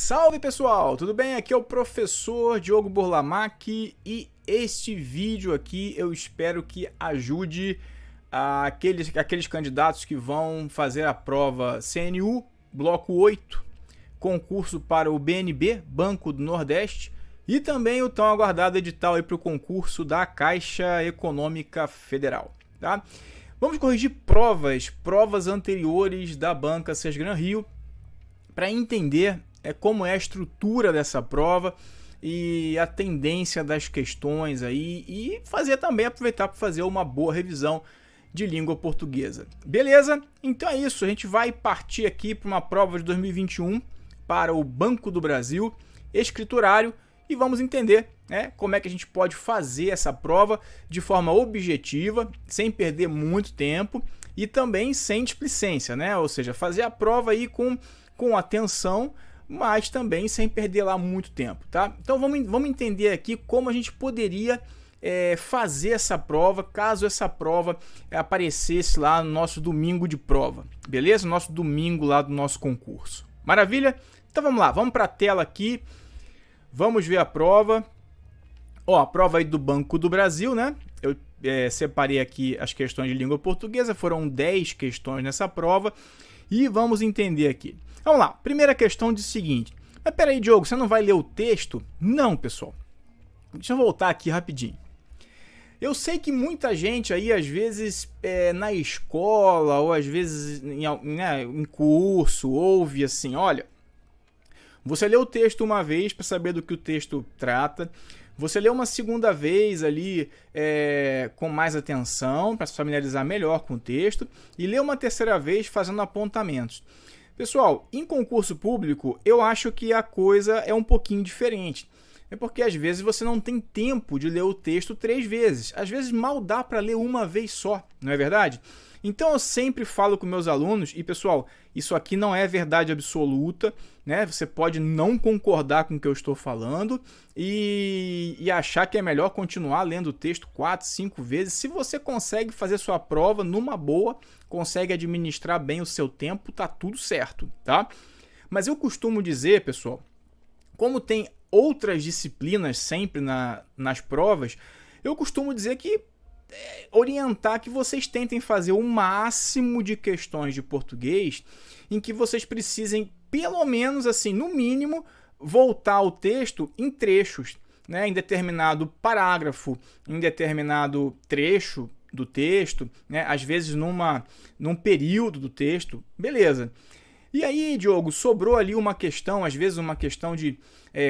Salve pessoal, tudo bem? Aqui é o professor Diogo Burlamac e este vídeo aqui eu espero que ajude aqueles candidatos que vão fazer a prova CNU Bloco 8, concurso para o BNB, Banco do Nordeste, e também o tão aguardado edital para o concurso da Caixa Econômica Federal. Tá? Vamos corrigir provas anteriores da banca Sesgran Rio, para entender como é a estrutura dessa prova e a tendência das questões aí, e aproveitar para fazer uma boa revisão de língua portuguesa. Beleza? Então é isso, a gente vai partir aqui para uma prova de 2021 para o Banco do Brasil, escriturário, e vamos entender como é que a gente pode fazer essa prova de forma objetiva, sem perder muito tempo e também sem displicência, né? Ou seja, fazer a prova aí com atenção, mas também sem perder lá muito tempo, tá? Então vamos entender aqui como a gente poderia fazer essa prova, caso essa prova aparecesse lá no nosso domingo de prova, beleza? Nosso domingo lá do nosso concurso. Maravilha? Então vamos lá, vamos para a tela aqui, vamos ver a prova. Ó, a prova aí do Banco do Brasil, né? Eu separei aqui as questões de língua portuguesa, foram 10 questões nessa prova e vamos entender aqui. Vamos lá, primeira questão diz o seguinte: mas peraí, Diogo, você não vai ler o texto? Não, pessoal. Deixa eu voltar aqui rapidinho. Eu sei que muita gente aí, às vezes, na escola, ou às vezes em curso, ouve assim, olha, você lê o texto uma vez para saber do que o texto trata, você lê uma segunda vez ali com mais atenção, para se familiarizar melhor com o texto, e lê uma terceira vez fazendo apontamentos. Pessoal, em concurso público, eu acho que a coisa é um pouquinho diferente. É porque às vezes você não tem tempo de ler o texto 3 vezes. Às vezes mal dá para ler uma vez só, não é verdade? Então eu sempre falo com meus alunos, e pessoal, isso aqui não é verdade absoluta, né? Você pode não concordar com o que eu estou falando e achar que é melhor continuar lendo o texto 4, 5 vezes. Se você consegue fazer sua prova numa boa, consegue administrar bem o seu tempo, tá tudo certo, tá? Mas eu costumo dizer, pessoal, como tem outras disciplinas sempre nas provas, eu costumo dizer que orientar que vocês tentem fazer o máximo de questões de português em que vocês precisem, pelo menos assim, no mínimo, voltar ao texto em trechos, né? Em determinado parágrafo, em determinado trecho do texto, né? Às vezes num período do texto, beleza. E aí, Diogo, sobrou ali uma questão, às vezes uma questão de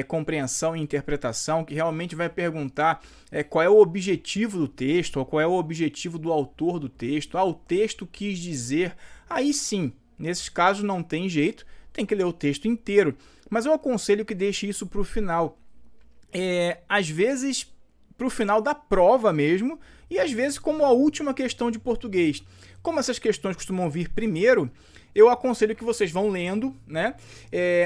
compreensão e interpretação, que realmente vai perguntar qual é o objetivo do texto, ou qual é o objetivo do autor do texto. O texto quis dizer. Aí sim, nesses casos não tem jeito, tem que ler o texto inteiro. Mas eu aconselho que deixe isso para o final. Às vezes, para o final da prova mesmo, e às vezes como a última questão de português. Como essas questões costumam vir primeiro, eu aconselho que vocês vão lendo, né?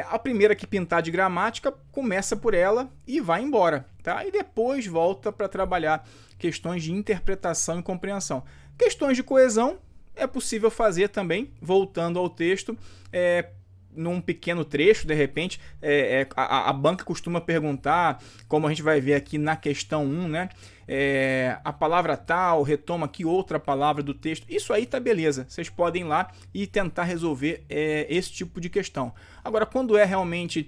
A primeira que pintar de gramática, começa por ela e vai embora, tá? E depois volta para trabalhar questões de interpretação e compreensão. Questões de coesão é possível fazer também, voltando ao texto, num pequeno trecho, de repente. A banca costuma perguntar, como a gente vai ver aqui na questão 1, né? A palavra tal, retoma aqui outra palavra do texto. Isso aí tá beleza, vocês podem ir lá e tentar resolver esse tipo de questão. Agora, quando é realmente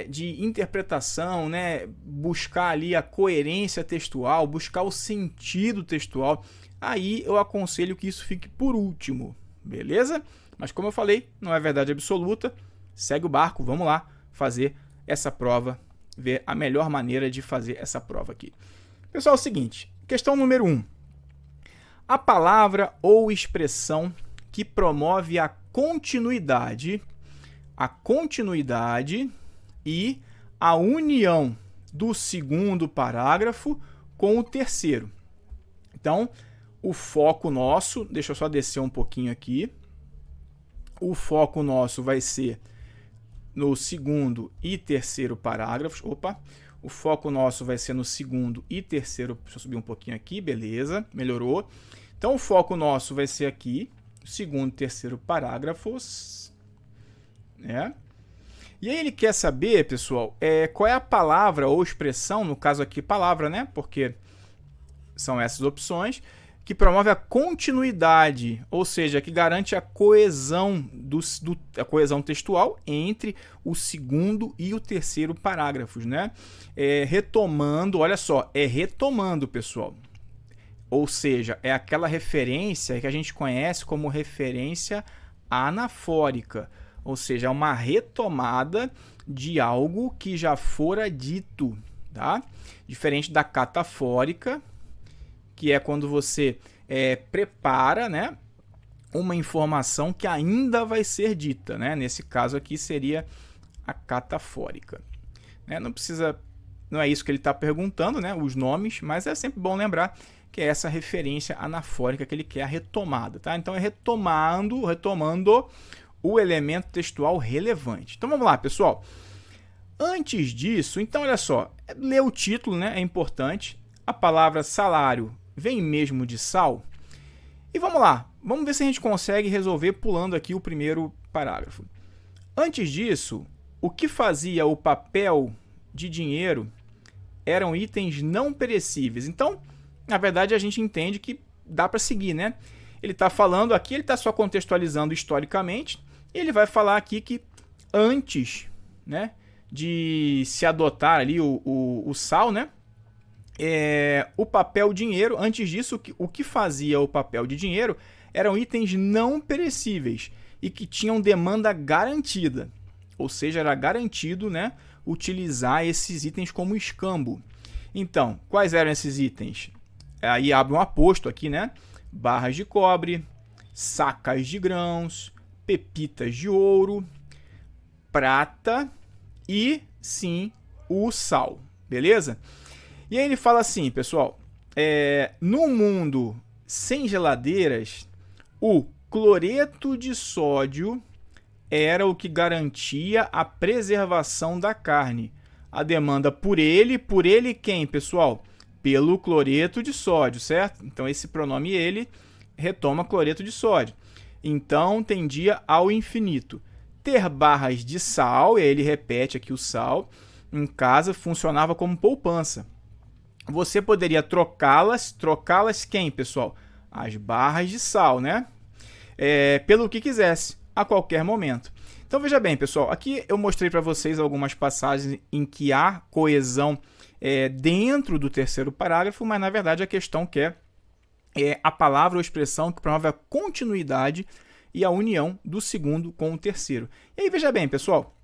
de interpretação, né? Buscar ali a coerência textual, buscar o sentido textual, aí eu aconselho que isso fique por último, beleza? Mas como eu falei, não é verdade absoluta, segue o barco, vamos lá fazer essa prova, ver a melhor maneira de fazer essa prova aqui. Pessoal, é o seguinte, questão número 1. A palavra ou expressão que promove a continuidade e a união do segundo parágrafo com o terceiro. Então, o foco nosso, deixa eu só descer um pouquinho aqui, o foco nosso vai ser no segundo e terceiro parágrafos. O foco nosso vai ser no segundo e terceiro. Deixa eu subir um pouquinho aqui, beleza, melhorou. Então o foco nosso vai ser aqui, segundo e terceiro parágrafos, né? E aí ele quer saber, pessoal, qual é a palavra ou expressão, no caso aqui palavra, né? Porque são essas opções, que promove a continuidade, ou seja, que garante a coesão, a coesão textual entre o segundo e o terceiro parágrafos, né? Retomando, olha só, retomando, pessoal. Ou seja, é aquela referência que a gente conhece como referência anafórica, ou seja, é uma retomada de algo que já fora dito, tá? Diferente da catafórica, que é quando você prepara, né, uma informação que ainda vai ser dita, né? Nesse caso aqui seria a catafórica. Não é isso que ele está perguntando, né, os nomes, mas é sempre bom lembrar que é essa referência anafórica que ele quer a retomada, tá? Então é retomando o elemento textual relevante. Então vamos lá, pessoal. Antes disso, então olha só, ler o título, né, é importante. A palavra salário vem mesmo de sal? E vamos lá, vamos ver se a gente consegue resolver pulando aqui o primeiro parágrafo. Antes disso, o que fazia o papel de dinheiro eram itens não perecíveis. Então, na verdade, a gente entende que dá para seguir, né? Ele está falando aqui, ele está só contextualizando historicamente, e ele vai falar aqui que antes, né, de se adotar ali o sal, né, o papel dinheiro, antes disso, o que fazia o papel de dinheiro eram itens não perecíveis e que tinham demanda garantida. Ou seja, era garantido, né, utilizar esses itens como escambo. Então, quais eram esses itens? Aí abre um aposto aqui, né? Barras de cobre, sacas de grãos, pepitas de ouro, prata e, sim, o sal. Beleza? E aí ele fala assim, pessoal, num mundo sem geladeiras, o cloreto de sódio era o que garantia a preservação da carne. A demanda por ele quem, pessoal? Pelo cloreto de sódio, certo? Então esse pronome ele retoma cloreto de sódio. Então tendia ao infinito. Ter barras de sal, e aí ele repete aqui o sal, em casa funcionava como poupança. Você poderia trocá-las quem, pessoal? As barras de sal, né? Pelo que quisesse, a qualquer momento. Então veja bem, pessoal, aqui eu mostrei para vocês algumas passagens em que há coesão dentro do terceiro parágrafo, mas na verdade a questão quer a palavra ou expressão que promove a continuidade e a união do segundo com o terceiro. E aí veja bem, pessoal,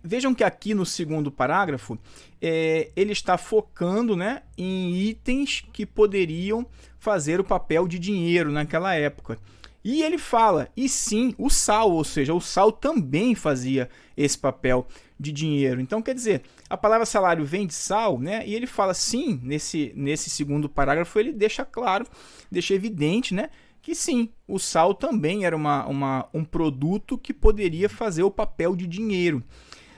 vejam que aqui no segundo parágrafo ele está focando, né, em itens que poderiam fazer o papel de dinheiro naquela época. E ele fala, e sim, o sal, ou seja, o sal também fazia esse papel de dinheiro. Então, quer dizer, a palavra salário vem de sal, né? E ele fala, sim, nesse segundo parágrafo, ele deixa claro, deixa evidente, né, que sim, o sal também era um produto que poderia fazer o papel de dinheiro.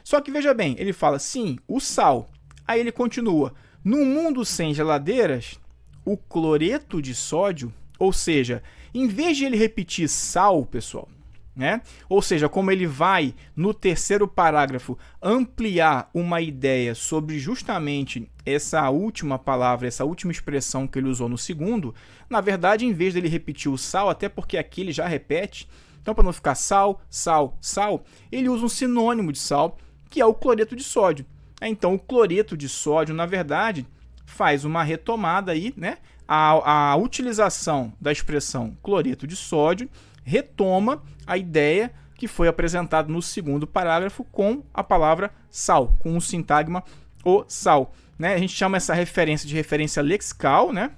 Só que, veja bem, ele fala, sim, o sal. Aí ele continua, num mundo sem geladeiras, o cloreto de sódio, ou seja, em vez de ele repetir sal, pessoal, né? Ou seja, como ele vai no terceiro parágrafo ampliar uma ideia sobre justamente essa última palavra, essa última expressão que ele usou no segundo, na verdade, em vez dele repetir o sal, até porque aqui ele já repete, então para não ficar sal, sal, sal, ele usa um sinônimo de sal, que é o cloreto de sódio. Então, o cloreto de sódio, na verdade, faz uma retomada aí, né? A utilização da expressão cloreto de sódio retoma a ideia que foi apresentada no segundo parágrafo com a palavra sal, com o sintagma o sal, né? A gente chama essa referência de referência lexical, né?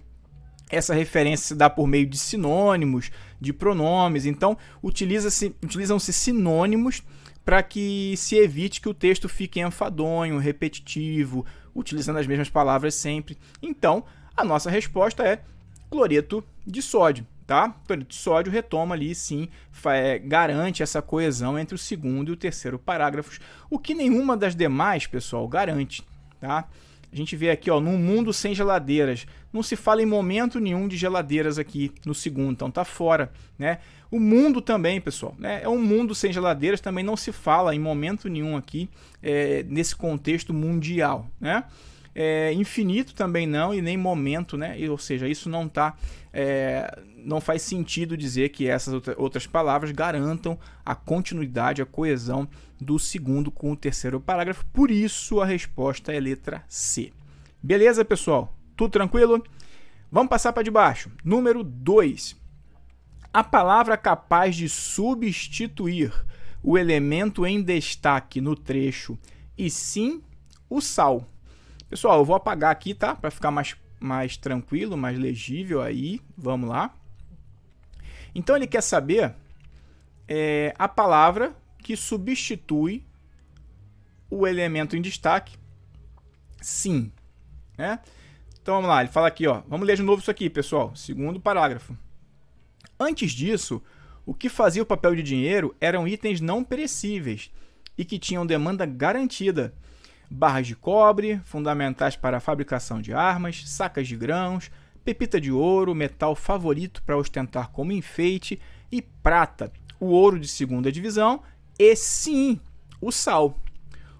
Essa referência se dá por meio de sinônimos, de pronomes, então utilizam-se sinônimos para que se evite que o texto fique enfadonho, repetitivo, utilizando as mesmas palavras sempre. Então, a nossa resposta é cloreto de sódio, tá? Cloreto de sódio retoma ali, sim, garante essa coesão entre o segundo e o terceiro parágrafos, o que nenhuma das demais, pessoal, garante, tá? A gente vê aqui, ó, num mundo sem geladeiras. Não se fala em momento nenhum de geladeiras aqui no segundo, então tá fora, né? O mundo também, pessoal, né? É um mundo sem geladeiras, também não se fala em momento nenhum aqui nesse contexto mundial, né? Infinito também não, e nem momento, né? Ou seja, isso não tá, não faz sentido dizer que essas outras palavras garantam a continuidade, a coesão do segundo com o terceiro parágrafo. Por isso a resposta é letra C. Beleza, pessoal? Tudo tranquilo? Vamos passar para de baixo. Número 2. A palavra capaz de substituir o elemento em destaque no trecho e sim o sal. Pessoal, eu vou apagar aqui, tá? Para ficar mais tranquilo, mais legível aí. Vamos lá. Então ele quer saber a palavra que substitui o elemento em destaque, sim, né? Então vamos lá, ele fala aqui, ó, vamos ler de novo isso aqui, pessoal, segundo parágrafo. Antes disso, o que fazia o papel de dinheiro eram itens não perecíveis e que tinham demanda garantida. Barras de cobre, fundamentais para a fabricação de armas, sacas de grãos, pepita de ouro, metal favorito para ostentar como enfeite, e prata, o ouro de segunda divisão, e sim, o sal.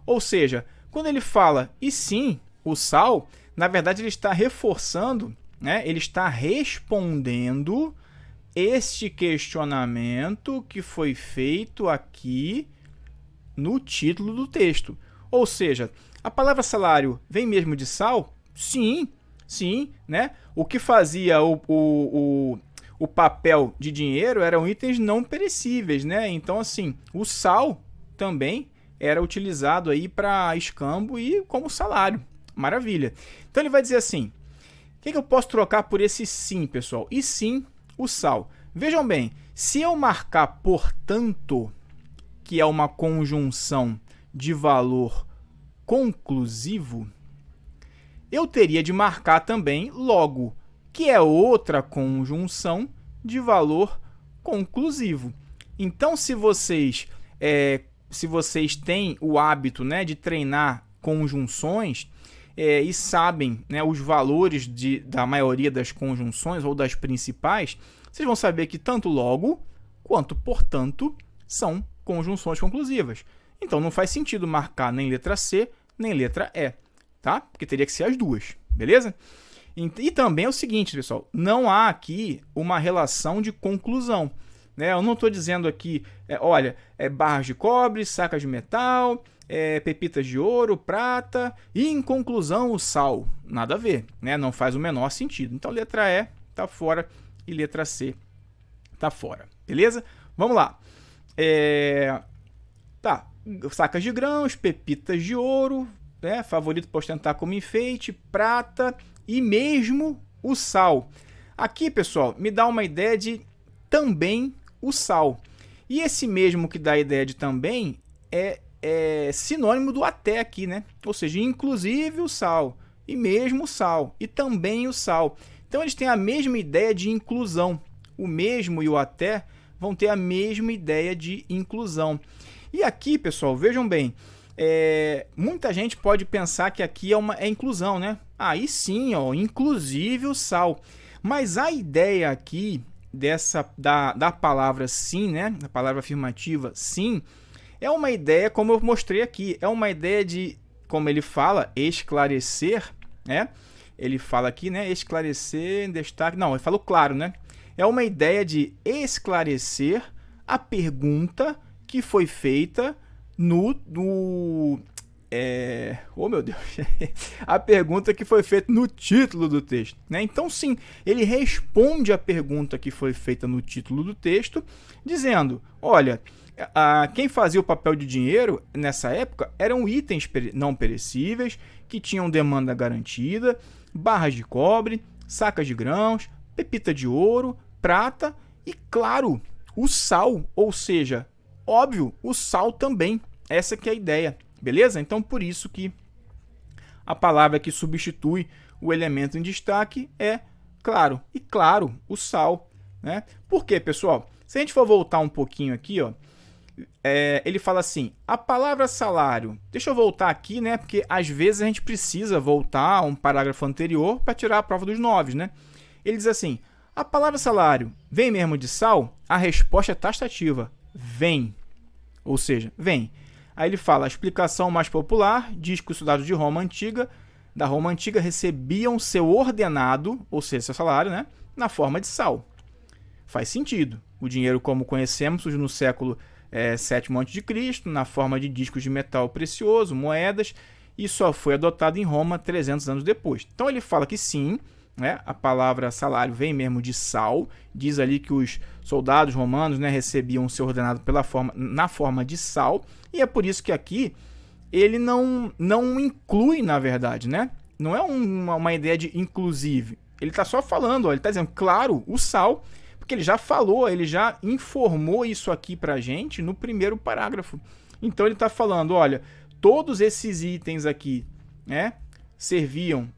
Ou seja, quando ele fala e sim, o sal, na verdade ele está reforçando, né? Ele está respondendo este questionamento que foi feito aqui no título do texto. Ou seja, a palavra salário vem mesmo de sal? Sim, sim, né? O que fazia o papel de dinheiro eram itens não perecíveis, né? Então, assim, o sal também era utilizado aí para escambo e como salário. Maravilha. Então ele vai dizer assim, o que eu posso trocar por esse sim, pessoal? E sim, o sal. Vejam bem, se eu marcar portanto, que é uma conjunção de valor conclusivo, eu teria de marcar também logo, que é outra conjunção de valor conclusivo. Então, se vocês têm o hábito, né, de treinar conjunções e sabem, né, os valores da maioria das conjunções ou das principais, vocês vão saber que tanto logo quanto portanto são conjunções conclusivas. Então, não faz sentido marcar nem letra C, nem letra E, tá? Porque teria que ser as duas, beleza? E também é o seguinte, pessoal, não há aqui uma relação de conclusão, né? Eu não estou dizendo aqui, olha, barras de cobre, sacas de metal, pepitas de ouro, prata e, em conclusão, o sal. Nada a ver, né? Não faz o menor sentido. Então, letra E está fora e letra C está fora, beleza? Vamos lá. Tá, sacas de grãos, pepitas de ouro, né? Favorito para ostentar como enfeite, prata e mesmo o sal. Aqui, pessoal, me dá uma ideia de também o sal. E esse mesmo que dá a ideia de também é sinônimo do até aqui, né? Ou seja, inclusive o sal, e mesmo o sal, e também o sal. Então, eles têm a mesma ideia de inclusão. O mesmo e o até vão ter a mesma ideia de inclusão. E aqui, pessoal, vejam bem, muita gente pode pensar que aqui é inclusão, né? Aí sim, ó, inclusive o sal. Mas a ideia aqui da palavra sim, né? Da palavra afirmativa sim, é uma ideia, como eu mostrei aqui, é uma ideia de, como ele fala, esclarecer, né? Ele fala aqui, né? Esclarecer, destaque. Não, ele falou claro, né? É uma ideia de esclarecer a pergunta que foi feita oh, meu Deus! A pergunta que foi feita no título do texto, né? Então, sim, ele responde a pergunta que foi feita no título do texto, dizendo, olha, quem fazia o papel de dinheiro nessa época eram itens não perecíveis, que tinham demanda garantida, barras de cobre, sacas de grãos, pepita de ouro, prata e, claro, o sal, ou seja, óbvio, o sal também. Essa que é a ideia, beleza? Então, por isso que a palavra que substitui o elemento em destaque é claro. E claro, o sal, né? Por quê, pessoal? Se a gente for voltar um pouquinho aqui, ó, ele fala assim, a palavra salário, deixa eu voltar aqui, né, porque às vezes a gente precisa voltar a um parágrafo anterior para tirar a prova dos 9, né? Ele diz assim, a palavra salário vem mesmo de sal? A resposta é taxativa, vem, ou seja, vem. Aí ele fala, a explicação mais popular diz que os soldados da Roma Antiga recebiam seu ordenado, ou seja, seu salário, né, na forma de sal. Faz sentido. O dinheiro, como conhecemos, surgiu no século VII a.C., na forma de discos de metal precioso, moedas, e só foi adotado em Roma 300 anos depois. Então ele fala que sim, né, a palavra salário vem mesmo de sal, diz ali que os soldados romanos, né, recebiam seu ordenado na forma de sal, e é por isso que aqui ele não inclui, na verdade, né? Não é uma ideia de inclusive. Ele está só falando, ele está dizendo, claro, o sal, porque ele já falou, ele já informou isso aqui para a gente no primeiro parágrafo. Então ele está falando, olha, todos esses itens aqui, né, serviam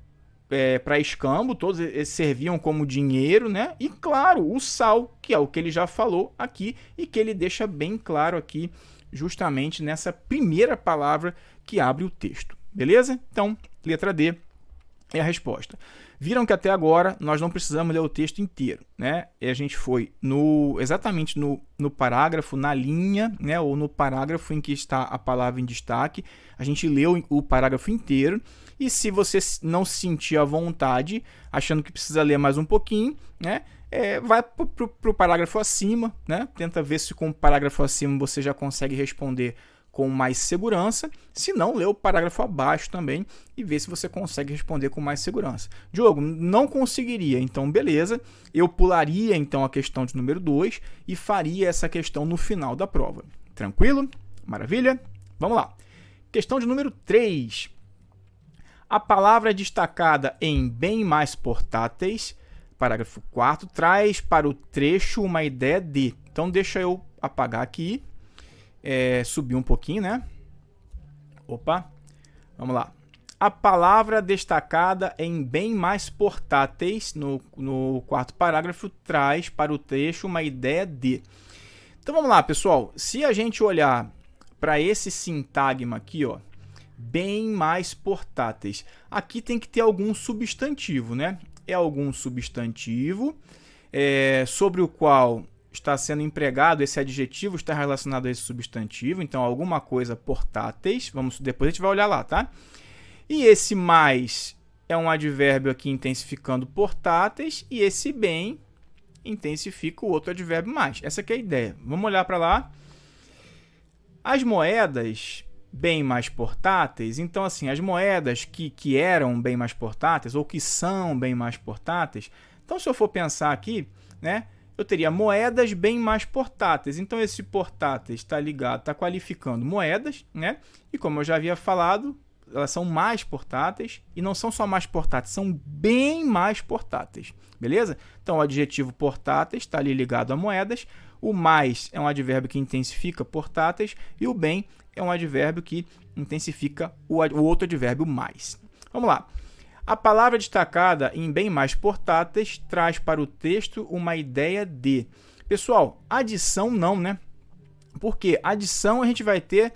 para escambo, todos eles serviam como dinheiro, né? E claro, o sal, que é o que ele já falou aqui e que ele deixa bem claro aqui, justamente nessa primeira palavra que abre o texto. Beleza? Então, letra D é a resposta. Viram que até agora nós não precisamos ler o texto inteiro, né? E a gente foi exatamente no parágrafo, na linha, né? Ou no parágrafo em que está a palavra em destaque. A gente leu o parágrafo inteiro. E se você não se sentir à vontade, achando que precisa ler mais um pouquinho, né? Vai para o parágrafo acima, né? Tenta ver se com o parágrafo acima você já consegue responder com mais segurança. Se não, lê o parágrafo abaixo também e vê se você consegue responder com mais segurança. Diogo, não conseguiria, então beleza. Eu pularia então a questão de número 2 e faria essa questão no final da prova. Tranquilo? Maravilha? Vamos lá. Questão de número 3. A palavra destacada em bem mais portáteis, parágrafo 4, traz para o trecho uma ideia de. Então deixa eu apagar aqui. Subir um pouquinho, né? Opa, vamos lá. A palavra destacada em bem mais portáteis, no quarto parágrafo, traz para o trecho uma ideia de. Então vamos lá, pessoal. Se a gente olhar para esse sintagma aqui, ó, bem mais portáteis, aqui tem que ter algum substantivo, né? É algum substantivo sobre o qual está sendo empregado, esse adjetivo está relacionado a esse substantivo, então alguma coisa portáteis, depois a gente vai olhar lá, tá? E esse mais é um advérbio aqui intensificando portáteis, e esse bem intensifica o outro advérbio mais. Essa aqui é a ideia. Vamos olhar para lá. As moedas bem mais portáteis, então assim, as moedas que eram bem mais portáteis, ou que são bem mais portáteis, então se eu for pensar aqui, né, eu teria moedas bem mais portáteis. Então, esse portáteis está ligado, está qualificando moedas, né? E como eu já havia falado, elas são mais portáteis e não são só mais portáteis, são bem mais portáteis, beleza? Então, o adjetivo portáteis está ali ligado a moedas, o mais é um advérbio que intensifica portáteis e o bem é um advérbio que intensifica o outro advérbio mais. Vamos lá. A palavra destacada em bem mais portáteis traz para o texto uma ideia de. Pessoal, adição não, né? Porque adição a gente vai ter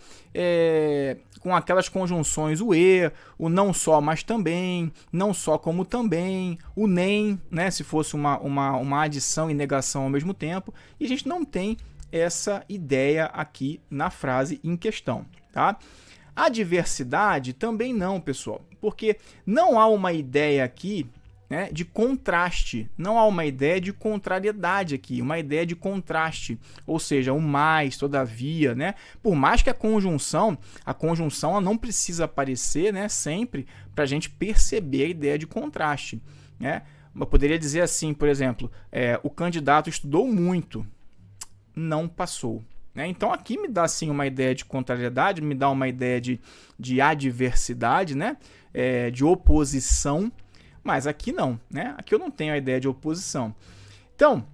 com aquelas conjunções o e, o não só, mas também, não só como também, o nem, né? Se fosse uma adição e negação ao mesmo tempo. E a gente não tem essa ideia aqui na frase em questão, tá? A diversidade também não, pessoal, porque não há uma ideia aqui, né, de contraste, não há uma ideia de contrariedade aqui, uma ideia de contraste, ou seja, o mais, todavia, né? Por mais que a conjunção ela não precisa aparecer, né, sempre para a gente perceber a ideia de contraste, né? Eu poderia dizer assim, por exemplo, o candidato estudou muito, não passou. Então, aqui me dá sim uma ideia de contrariedade, me dá uma ideia de adversidade, né? De oposição, mas aqui não, né? Aqui eu não tenho a ideia de oposição. Então,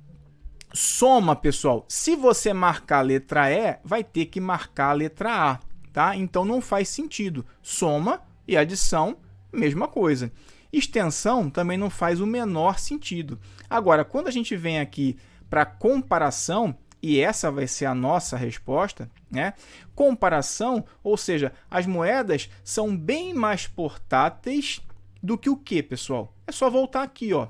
soma, pessoal. Se você marcar a letra E, vai ter que marcar a letra A, tá? Então, não faz sentido. Soma e adição, mesma coisa. Extensão também não faz o menor sentido. Agora, quando a gente vem aqui para comparação, e essa vai ser a nossa resposta, né? Comparação, ou seja, as moedas são bem mais portáteis do que o que, pessoal? É só voltar aqui, ó.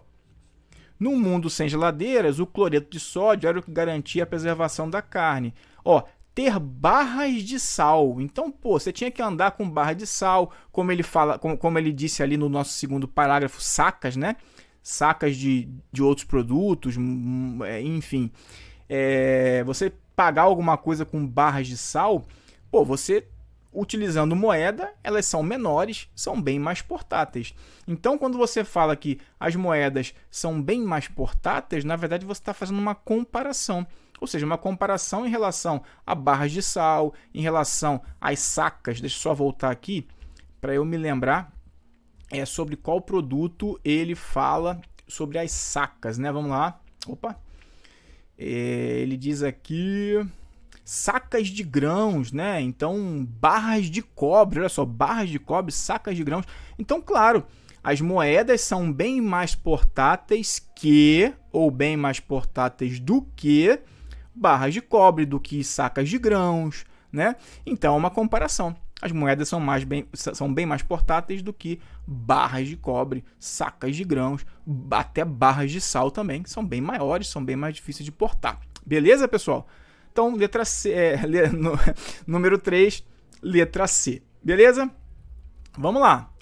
No mundo sem geladeiras, o cloreto de sódio era o que garantia a preservação da carne. Ó, ter barras de sal. Então, pô, você tinha que andar com barra de sal, como ele fala, como ele disse ali no nosso segundo parágrafo, sacas, né? Sacas de outros produtos, enfim. Você pagar alguma coisa com barras de sal, pô, você utilizando moeda, elas são menores, são bem mais portáteis. Então, quando você fala que as moedas são bem mais portáteis, na verdade você está fazendo uma comparação. Ou seja, uma comparação em relação a barras de sal, em relação às sacas. Deixa eu só voltar aqui para eu me lembrar sobre qual produto ele fala sobre as sacas, né? Vamos lá. Opa! Ele diz aqui sacas de grãos, né? Então, barras de cobre, olha só, barras de cobre, sacas de grãos. Então, claro, as moedas são bem mais portáteis que, ou bem mais portáteis do que, barras de cobre, do que sacas de grãos, né? Então, é uma comparação. As moedas são bem mais portáteis do que barras de cobre, sacas de grãos, até barras de sal também, são bem maiores, são bem mais difíceis de portar. Beleza, pessoal? Então, letra C, número 3, letra C. Beleza? Vamos lá.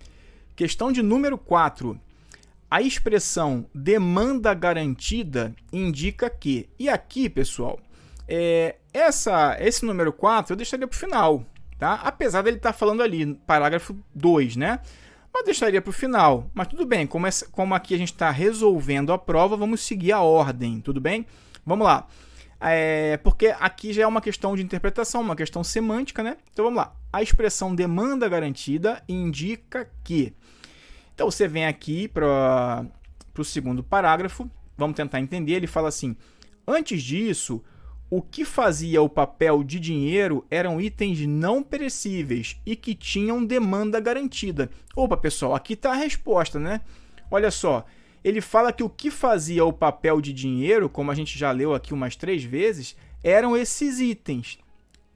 Questão de número 4. A expressão demanda garantida indica que... E aqui, pessoal, esse número 4 eu deixaria para o final, tá? Apesar dele estar falando ali, parágrafo 2, né? Mas deixaria para o final. Mas tudo bem, como aqui a gente está resolvendo a prova, vamos seguir a ordem, tudo bem? Vamos lá. Porque aqui já é uma questão de interpretação, uma questão semântica, né? Então vamos lá. A expressão demanda garantida indica que... Então você vem aqui para o segundo parágrafo, vamos tentar entender. Ele fala assim: antes disso, o que fazia o papel de dinheiro eram itens não perecíveis e que tinham demanda garantida. Opa, pessoal, aqui está a resposta, né? Olha só. Ele fala que o que fazia o papel de dinheiro, como a gente já leu aqui umas 3 vezes, eram esses itens.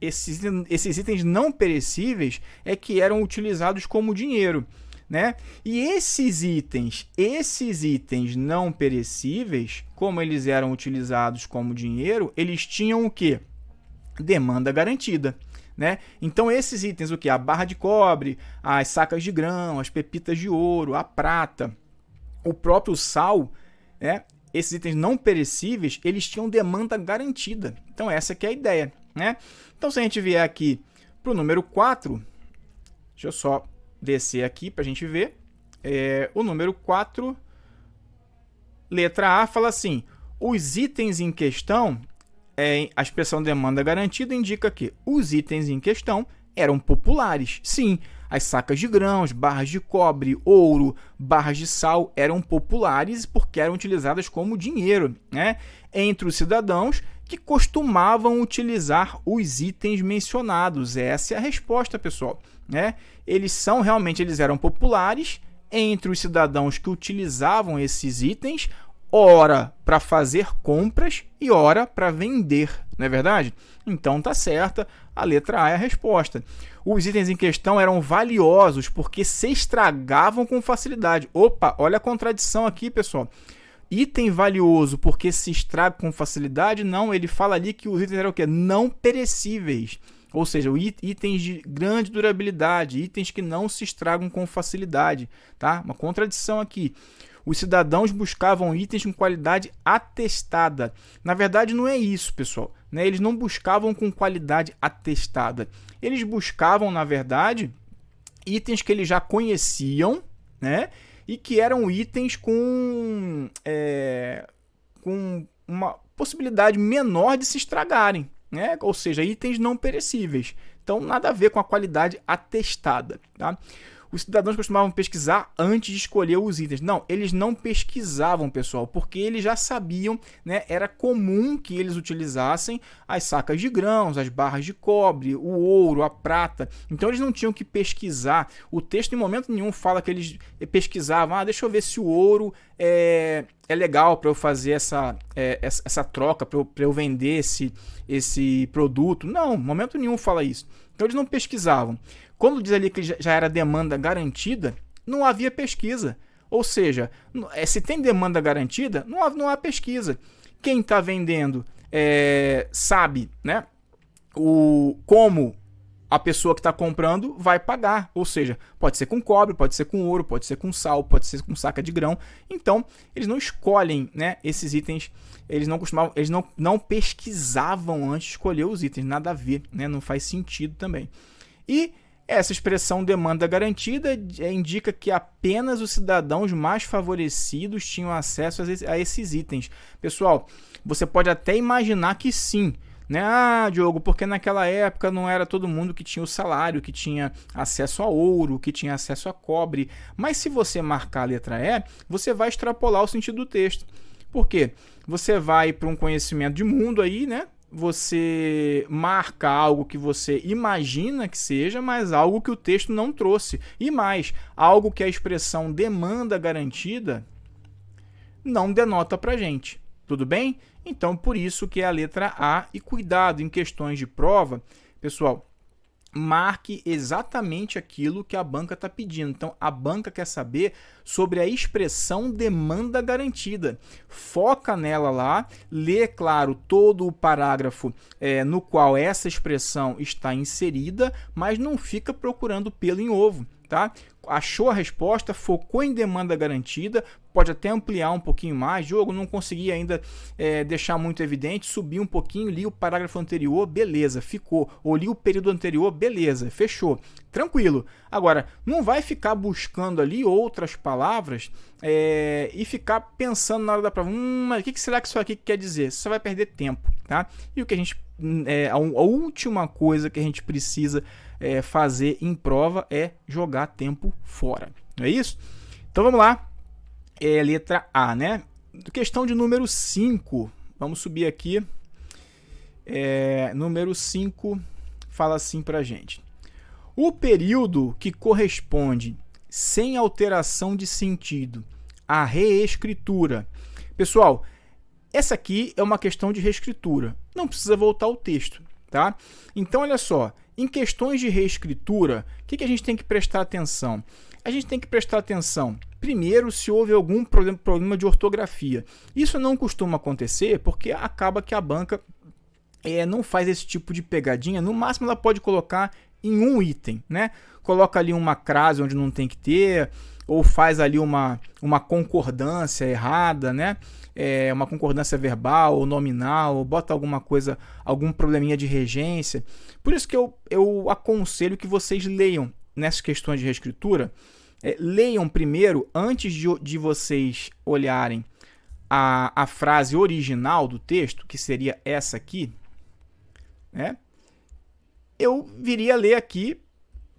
Esses itens não perecíveis é que eram utilizados como dinheiro, né? E esses itens não perecíveis, como eles eram utilizados como dinheiro, eles tinham o quê? Demanda garantida, né? Então esses itens, o quê? A barra de cobre, as sacas de grão, as pepitas de ouro, a prata, o próprio sal, né? Esses itens não perecíveis, eles tinham demanda garantida. Então essa que é a ideia, né? Então se a gente vier aqui para o número 4, deixa eu só descer aqui para a gente ver. O número 4, letra A, fala assim: os itens em questão, a expressão demanda garantida indica que os itens em questão eram populares. Sim, as sacas de grãos, barras de cobre, ouro, barras de sal eram populares porque eram utilizadas como dinheiro, né? Entre os cidadãos que costumavam utilizar os itens mencionados. Essa é a resposta, pessoal, né? Eles eram populares entre os cidadãos que utilizavam esses itens, ora para fazer compras e ora para vender, não é verdade? Então tá certa, a letra A é a resposta. Os itens em questão eram valiosos porque se estragavam com facilidade. Opa, olha a contradição aqui, pessoal. Item valioso porque se estraga com facilidade? Não, ele fala ali que os itens eram o quê? Não perecíveis. Ou seja, itens de grande durabilidade, itens que não se estragam com facilidade, tá? Uma contradição aqui. Os cidadãos buscavam itens com qualidade atestada. Na verdade, não é isso, pessoal, né? Eles não buscavam com qualidade atestada. Eles buscavam, na verdade, itens que eles já conheciam, né? E que eram itens com uma possibilidade menor de se estragarem, né? Ou seja, itens não perecíveis. Então, nada a ver com a qualidade atestada, tá? Os cidadãos costumavam pesquisar antes de escolher os itens. Não, eles não pesquisavam, pessoal, porque eles já sabiam, né? Era comum que eles utilizassem as sacas de grãos, as barras de cobre, o ouro, a prata. Então, eles não tinham que pesquisar. O texto, em momento nenhum, fala que eles pesquisavam. Deixa eu ver se o ouro é legal para eu fazer essa troca, para eu vender esse produto. Não, em momento nenhum fala isso. Então eles não pesquisavam. Quando diz ali que já era demanda garantida, não havia pesquisa. Ou seja, se tem demanda garantida, não há pesquisa. Quem está vendendo sabe, né, como a pessoa que está comprando vai pagar. Ou seja, pode ser com cobre, pode ser com ouro, pode ser com sal, pode ser com saca de grão. Então, eles não escolhem, né, esses itens. Eles não pesquisavam antes de escolher os itens. Nada a ver, né, não faz sentido também. E essa expressão demanda garantida indica que apenas os cidadãos mais favorecidos tinham acesso a esses itens. Pessoal, você pode até imaginar que sim, né? Ah, Diogo, porque naquela época não era todo mundo que tinha o salário, que tinha acesso a ouro, que tinha acesso a cobre. Mas se você marcar a letra E, você vai extrapolar o sentido do texto. Por quê? Você vai para um conhecimento de mundo aí, né? Você marca algo que você imagina que seja, mas algo que o texto não trouxe. E mais, algo que a expressão demanda garantida não denota pra gente. Tudo bem? Então, por isso que é a letra A. E cuidado em questões de prova, pessoal, marque exatamente aquilo que a banca está pedindo. Então, a banca quer saber sobre a expressão demanda garantida. Foca nela lá, lê, claro, todo o parágrafo no qual essa expressão está inserida, mas não fica procurando pelo em ovo, tá? Achou a resposta, focou em demanda garantida, pode até ampliar um pouquinho mais. Diogo, não consegui ainda deixar muito evidente, subi um pouquinho, li o parágrafo anterior, beleza, ficou. Ou li o período anterior, beleza, fechou. Tranquilo. Agora, não vai ficar buscando ali outras palavras e ficar pensando na hora da prova, mas o que será que isso aqui quer dizer? Você vai perder tempo, tá? E o que a última coisa que a gente precisa fazer em prova é jogar tempo fora. Não é isso? Então vamos lá. Letra A, né? Questão de número 5. Vamos subir aqui. Número 5 fala assim pra gente. O período que corresponde, sem alteração de sentido, à reescritura. Pessoal, essa aqui é uma questão de reescritura. Não precisa voltar ao texto, tá? Então, olha só. Em questões de reescritura, o que a gente tem que prestar atenção? A gente tem que prestar atenção, primeiro, se houve algum problema de ortografia. Isso não costuma acontecer porque acaba que a banca não faz esse tipo de pegadinha. No máximo, ela pode colocar em um item, né? Coloca ali uma crase onde não tem que ter, ou faz ali uma concordância errada, né? Uma concordância verbal ou nominal, ou bota alguma coisa, algum probleminha de regência. Por isso que eu aconselho que vocês leiam nessas questões de reescritura. Leiam primeiro, antes de vocês olharem a frase original do texto, que seria essa aqui, né? Eu viria ler aqui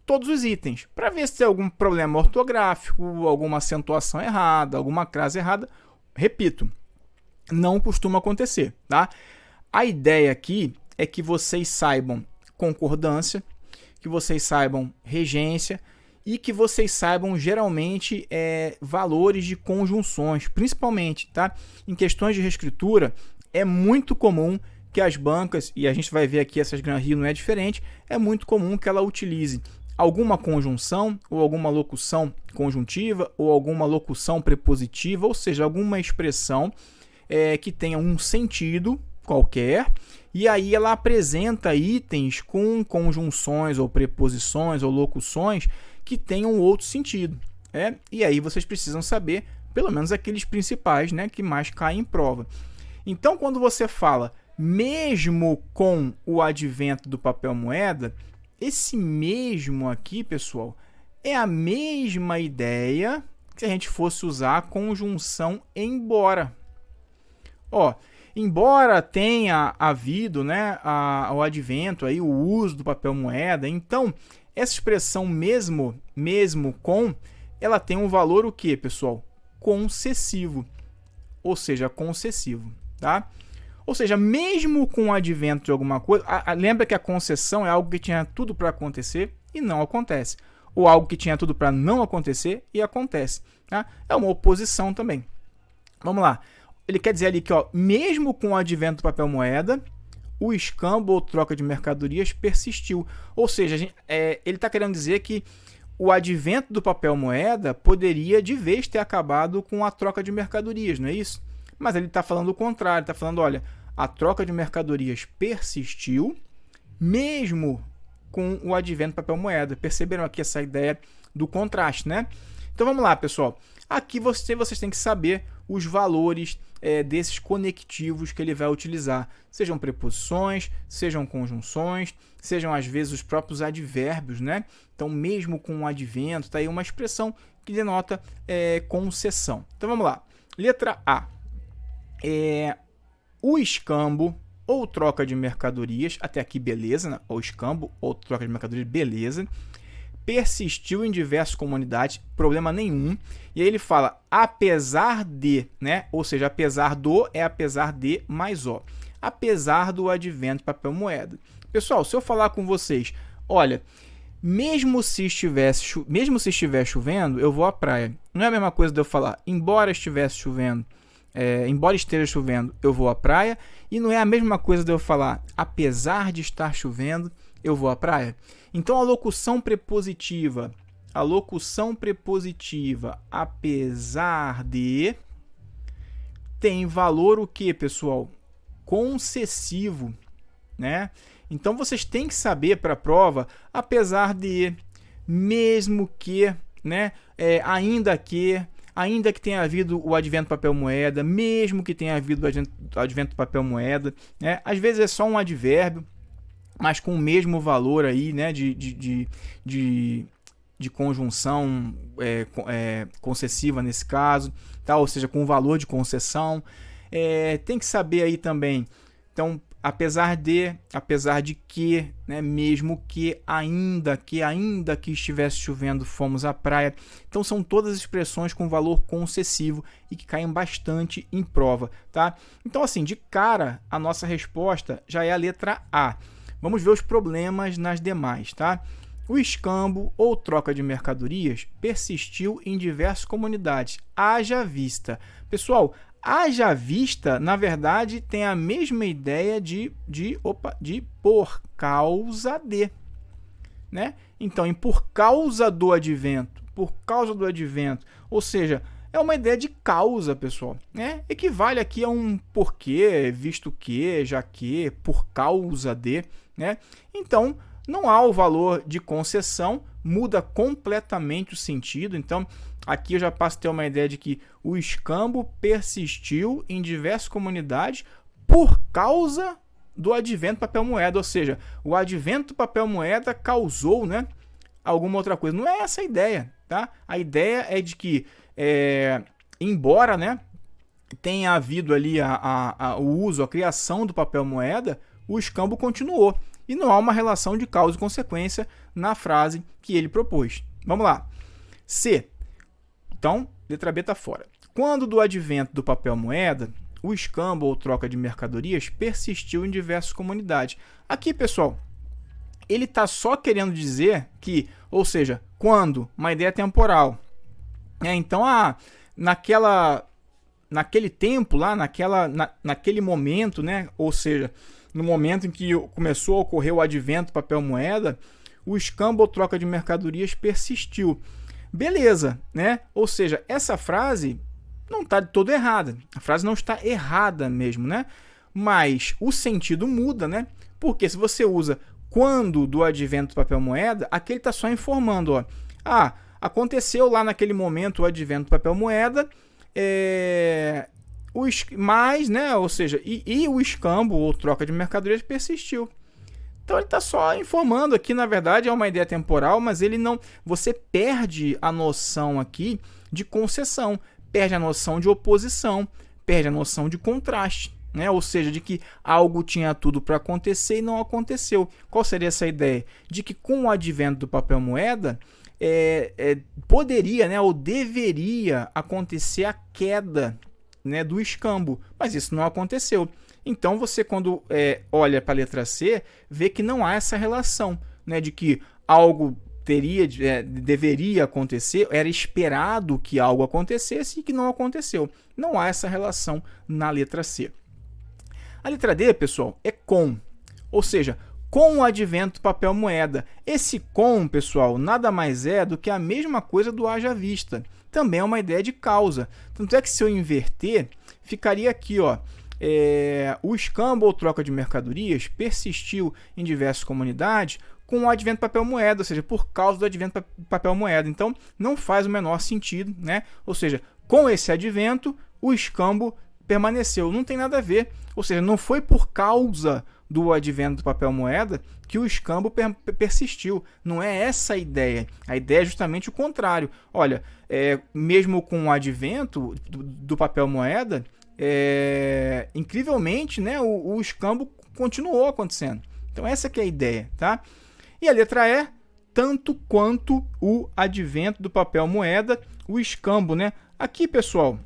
todos os itens, para ver se tem algum problema ortográfico, alguma acentuação errada, alguma crase errada. Repito, não costuma acontecer, tá? A ideia aqui é que vocês saibam concordância, que vocês saibam regência e que vocês saibam geralmente valores de conjunções, principalmente, tá? Em questões de reescritura, é muito comum que as bancas, e a gente vai ver aqui essas Gran Rio não é diferente, é muito comum que ela utilize alguma conjunção ou alguma locução conjuntiva ou alguma locução prepositiva, ou seja, alguma expressão que tenha um sentido qualquer, e aí ela apresenta itens com conjunções ou preposições ou locuções que tenham outro sentido. E aí vocês precisam saber pelo menos aqueles principais, né, que mais caem em prova. Então, quando você fala mesmo com o advento do papel moeda, esse mesmo aqui, pessoal, é a mesma ideia que se a gente fosse usar a conjunção embora. Embora tenha havido, né, o advento, aí, o uso do papel moeda, então essa expressão mesmo com, ela tem um valor o quê, pessoal? Concessivo, ou seja, concessivo, tá? Ou seja, mesmo com o advento de alguma coisa, lembra que a concessão é algo que tinha tudo para acontecer e não acontece. Ou algo que tinha tudo para não acontecer e acontece. Tá? É uma oposição também. Vamos lá. Ele quer dizer ali que, ó, mesmo com o advento do papel moeda, o escambo ou troca de mercadorias persistiu. Ou seja, ele está querendo dizer que o advento do papel moeda poderia de vez ter acabado com a troca de mercadorias, não é isso? Mas ele está falando o contrário, está falando, olha, a troca de mercadorias persistiu mesmo com o advento do papel moeda. Perceberam aqui essa ideia do contraste, né? Então vamos lá, pessoal. Aqui vocês têm que saber os valores desses conectivos que ele vai utilizar. Sejam preposições, sejam conjunções, sejam às vezes os próprios advérbios, né? Então, mesmo com o advento, está aí uma expressão que denota concessão. Então vamos lá. Letra A. O escambo ou troca de mercadorias, até aqui beleza, né? Ou escambo ou troca de mercadorias, beleza. Persistiu em diversas comunidades, problema nenhum. E aí ele fala, apesar de, né? Ou seja, apesar do é apesar de mais ó. Apesar do advento de papel moeda. Pessoal, se eu falar com vocês, olha, mesmo se estiver chovendo, eu vou à praia. Não é a mesma coisa de eu falar, embora estivesse chovendo, embora esteja chovendo, eu vou à praia. E não é a mesma coisa de eu falar, apesar de estar chovendo, eu vou à praia. Então a locução prepositiva, apesar de, tem valor o que, pessoal? Concessivo, né? Então vocês têm que saber para a prova, apesar de, mesmo que, né? Ainda que tenha havido o advento do papel moeda, mesmo que tenha havido o advento do papel moeda, né? Às vezes é só um advérbio, mas com o mesmo valor aí, né, de conjunção concessiva nesse caso, tá? Ou seja, com o valor de concessão. Tem que saber aí também, então, apesar de que, né, mesmo que, ainda que estivesse chovendo, fomos à praia. Então são todas expressões com valor concessivo e que caem bastante em prova, tá? Então assim, de cara, a nossa resposta já é a letra A. Vamos ver os problemas nas demais, tá? O escambo ou troca de mercadorias persistiu em diversas comunidades. Haja vista. Pessoal, haja vista, na verdade, tem a mesma ideia de por causa de, né? Então, em por causa do advento, ou seja, é uma ideia de causa, pessoal, né? Equivale aqui a um porquê, visto que, já que, por causa de, né? Então, não há o valor de concessão, muda completamente o sentido. Então, aqui eu já passo a ter uma ideia de que o escambo persistiu em diversas comunidades por causa do advento do papel moeda, ou seja, o advento do papel moeda causou, né, alguma outra coisa. Não é essa a ideia, tá? A ideia é de que, embora, né, tenha havido ali o uso, a criação do papel moeda, o escambo continuou. E não há uma relação de causa e consequência na frase que ele propôs. Vamos lá. C. Então, letra B está fora. Quando do advento do papel moeda, o escambo ou troca de mercadorias persistiu em diversas comunidades. Aqui, pessoal, ele está só querendo dizer que, ou seja, quando, uma ideia temporal. Então, naquele tempo lá, naquele momento, né? Ou seja, no momento em que começou a ocorrer o advento do papel moeda, o escambo ou troca de mercadorias persistiu. Beleza, né? Ou seja, essa frase não está de todo errada. A frase não está errada mesmo, né? Mas o sentido muda, né? Porque se você usa quando do advento do papel moeda, aqui ele está só informando, ó. Aconteceu lá naquele momento o advento do papel moeda, mas, né, ou seja, e o escambo ou troca de mercadorias persistiu. Então ele está só informando aqui, na verdade é uma ideia temporal, mas ele não, você perde a noção aqui de concessão, perde a noção de oposição, perde a noção de contraste, né? Ou seja, de que algo tinha tudo para acontecer e não aconteceu. Qual seria essa ideia? De que com o advento do papel moeda, poderia, né, ou deveria acontecer a queda, né, do escambo, mas isso não aconteceu. Então você, quando olha para a letra C, vê que não há essa relação, né, de que algo deveria acontecer, era esperado que algo acontecesse e que não aconteceu. Não há essa relação na letra C. A letra D, pessoal, é com, ou seja, com o advento do papel moeda. Esse com, pessoal, nada mais é do que a mesma coisa do haja vista. Também é uma ideia de causa. Tanto é que se eu inverter, ficaria aqui, ó. O escambo ou troca de mercadorias persistiu em diversas comunidades com o advento do papel moeda, ou seja, por causa do advento do papel moeda. Então, não faz o menor sentido, né? Ou seja, com esse advento, o escambo permaneceu. Não tem nada a ver. Ou seja, não foi por causa do advento do papel moeda que o escambo persistiu. Não é essa a ideia. A ideia é justamente o contrário. Olha, mesmo com o advento do papel moeda, incrivelmente, né, o escambo continuou acontecendo. Então essa que é a ideia, tá? E a letra E, tanto quanto o advento do papel moeda, o escambo, né? Aqui, pessoal,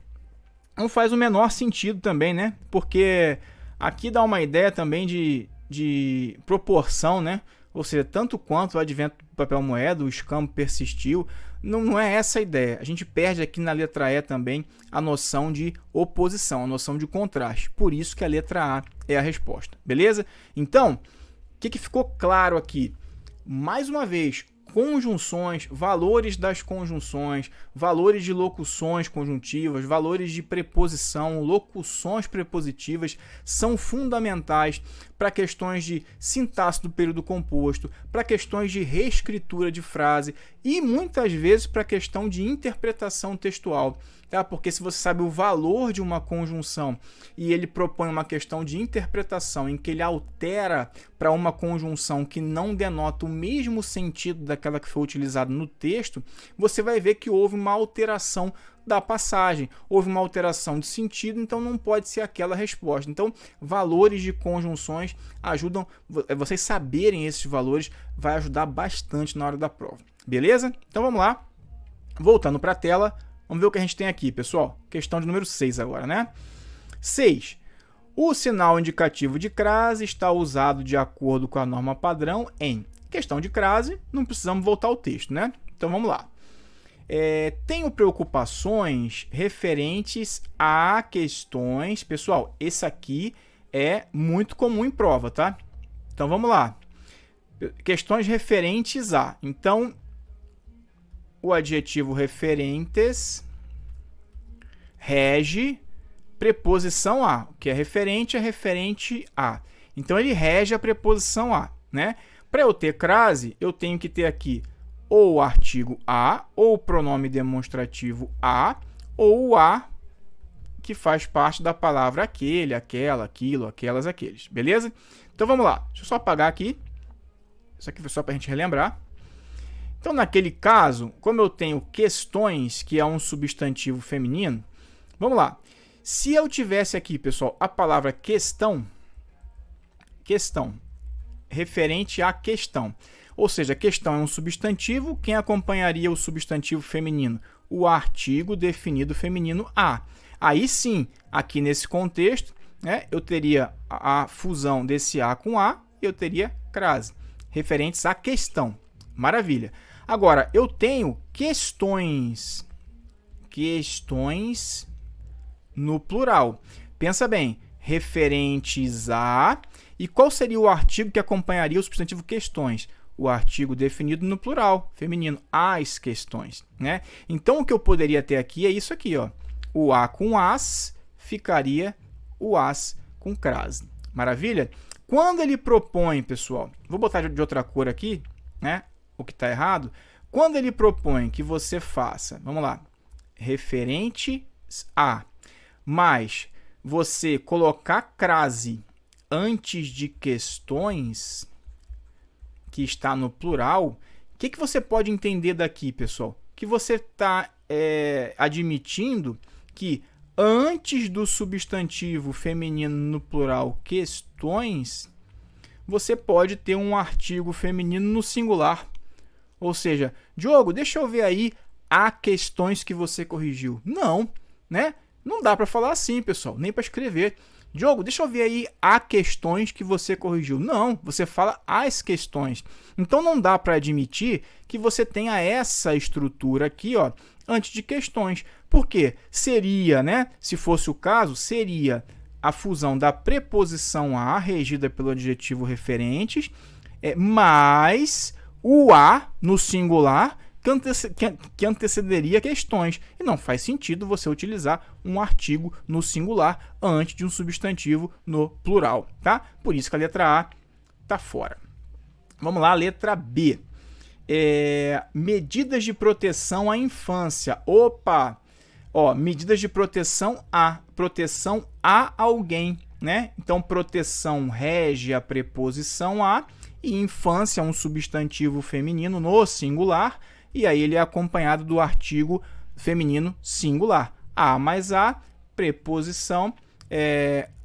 não faz o menor sentido também, né? Porque aqui dá uma ideia também de proporção, né? Ou seja, tanto quanto o advento do papel moeda, o escambo persistiu. Não é essa a ideia. A gente perde aqui na letra E também a noção de oposição, a noção de contraste. Por isso que a letra A é a resposta. Beleza? Então, o que ficou claro aqui? Mais uma vez, conjunções, valores das conjunções, valores de locuções conjuntivas, valores de preposição, locuções prepositivas são fundamentais para questões de sintaxe do período composto, para questões de reescritura de frase e muitas vezes para questão de interpretação textual. Tá? Porque se você sabe o valor de uma conjunção e ele propõe uma questão de interpretação em que ele altera para uma conjunção que não denota o mesmo sentido daquela que foi utilizada no texto, você vai ver que houve uma alteração da passagem, houve uma alteração de sentido, então não pode ser aquela resposta. Então, valores de conjunções ajudam, vocês saberem esses valores vai ajudar bastante na hora da prova. Beleza? Então vamos lá, voltando para a tela. Vamos ver o que a gente tem aqui, pessoal. Questão de número 6 agora, né? 6. O sinal indicativo de crase está usado de acordo com a norma padrão em questão de crase. Não precisamos voltar ao texto, né? Então vamos lá. Tenho preocupações referentes a questões... Pessoal, esse aqui é muito comum em prova, tá? Então vamos lá. Questões referentes a... Então, o adjetivo referentes rege preposição a. O que é referente a. Então, ele rege a preposição a, né? Para eu ter crase, eu tenho que ter aqui ou o artigo a, ou o pronome demonstrativo a, ou o a que faz parte da palavra aquele, aquela, aquilo, aquelas, aqueles. Beleza? Então, vamos lá. Deixa eu só apagar aqui. Isso aqui foi só para a gente relembrar. Então, naquele caso, como eu tenho questões, que é um substantivo feminino, vamos lá. Se eu tivesse aqui, pessoal, a palavra questão, referente à questão. Ou seja, questão é um substantivo, quem acompanharia o substantivo feminino? O artigo definido feminino a. Aí sim, aqui nesse contexto, né, eu teria a fusão desse a com a, eu teria crase, referentes à questão. Maravilha. Agora, eu tenho questões no plural. Pensa bem, referentes a... E qual seria o artigo que acompanharia o substantivo questões? O artigo definido no plural, feminino, as questões, né? Então, o que eu poderia ter aqui é isso aqui, ó. O a com as ficaria o as com crase. Maravilha? Quando ele propõe, pessoal, vou botar de outra cor aqui, né? O que está errado. Quando ele propõe que você faça, vamos lá, referente a, mas você colocar crase antes de questões, que está no plural, o que você pode entender daqui, pessoal? Que você está admitindo que antes do substantivo feminino no plural questões, você pode ter um artigo feminino no singular. Ou seja, Diogo, deixa eu ver aí há questões que você corrigiu. Não, né? Não dá para falar assim, pessoal, nem para escrever. Diogo, deixa eu ver aí as questões que você corrigiu. Não, você fala as questões. Então não dá para admitir que você tenha essa estrutura aqui, ó, antes de questões. Por quê? Seria, né? Se fosse o caso, seria a fusão da preposição a regida pelo adjetivo referentes, mais o a no singular que antecederia questões. E não faz sentido você utilizar um artigo no singular antes de um substantivo no plural, tá? Por isso que a letra A está fora. Vamos lá, letra B. Medidas de proteção à infância. Opa! Ó, medidas de proteção a alguém, né? Então, proteção rege a preposição a e infância é um substantivo feminino no singular, e aí ele é acompanhado do artigo feminino singular. A mais a, preposição,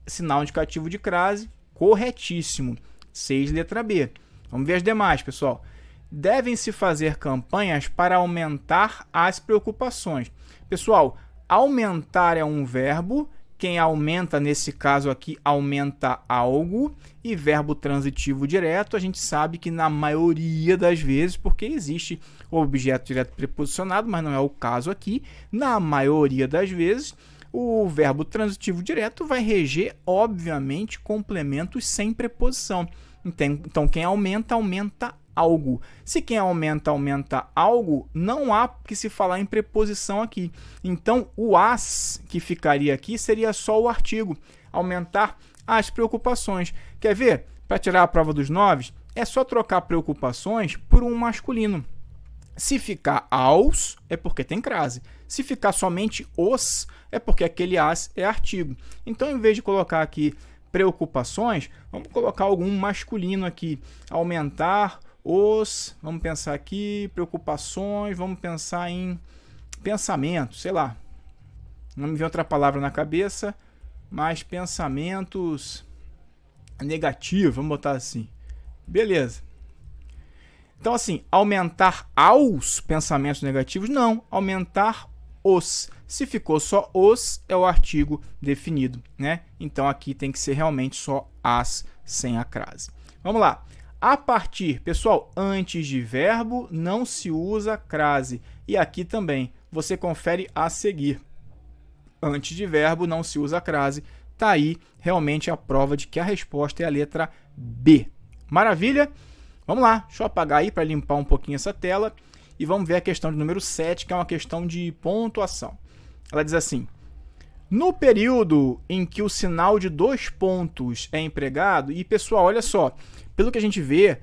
sinal indicativo de crase, corretíssimo. 6, letra B. Vamos ver as demais, pessoal. Devem-se fazer campanhas para aumentar as preocupações. Pessoal, aumentar é um verbo. Quem aumenta, nesse caso aqui, aumenta algo. E verbo transitivo direto, a gente sabe que na maioria das vezes, porque existe o objeto direto preposicionado, mas não é o caso aqui, na maioria das vezes, o verbo transitivo direto vai reger, obviamente, complementos sem preposição. Então, quem aumenta, aumenta algo. Se quem aumenta, aumenta algo, não há que se falar em preposição aqui. Então, o as que ficaria aqui seria só o artigo. Aumentar as preocupações. Quer ver? Para tirar a prova dos 9, é só trocar preocupações por um masculino. Se ficar aos, é porque tem crase. Se ficar somente os, é porque aquele as é artigo. Então, em vez de colocar aqui preocupações, vamos colocar algum masculino aqui. Aumentar os, vamos pensar aqui, preocupações, vamos pensar em pensamento, sei lá. Não me vem outra palavra na cabeça, mas pensamentos negativos, vamos botar assim. Beleza. Então, assim, aumentar aos pensamentos negativos, não. Aumentar os. Se ficou só os, é o artigo definido, né? Então, aqui tem que ser realmente só as, sem a crase. Vamos lá. A partir, pessoal, antes de verbo, não se usa crase. E aqui também, você confere a seguir. Antes de verbo, não se usa crase. Está aí realmente a prova de que a resposta é a letra B. Maravilha? Vamos lá, deixa eu apagar aí para limpar um pouquinho essa tela e vamos ver a questão de número 7, que é uma questão de pontuação. Ela diz assim: no período em que o sinal de 2 pontos é empregado, e pessoal, olha só, pelo que a gente vê,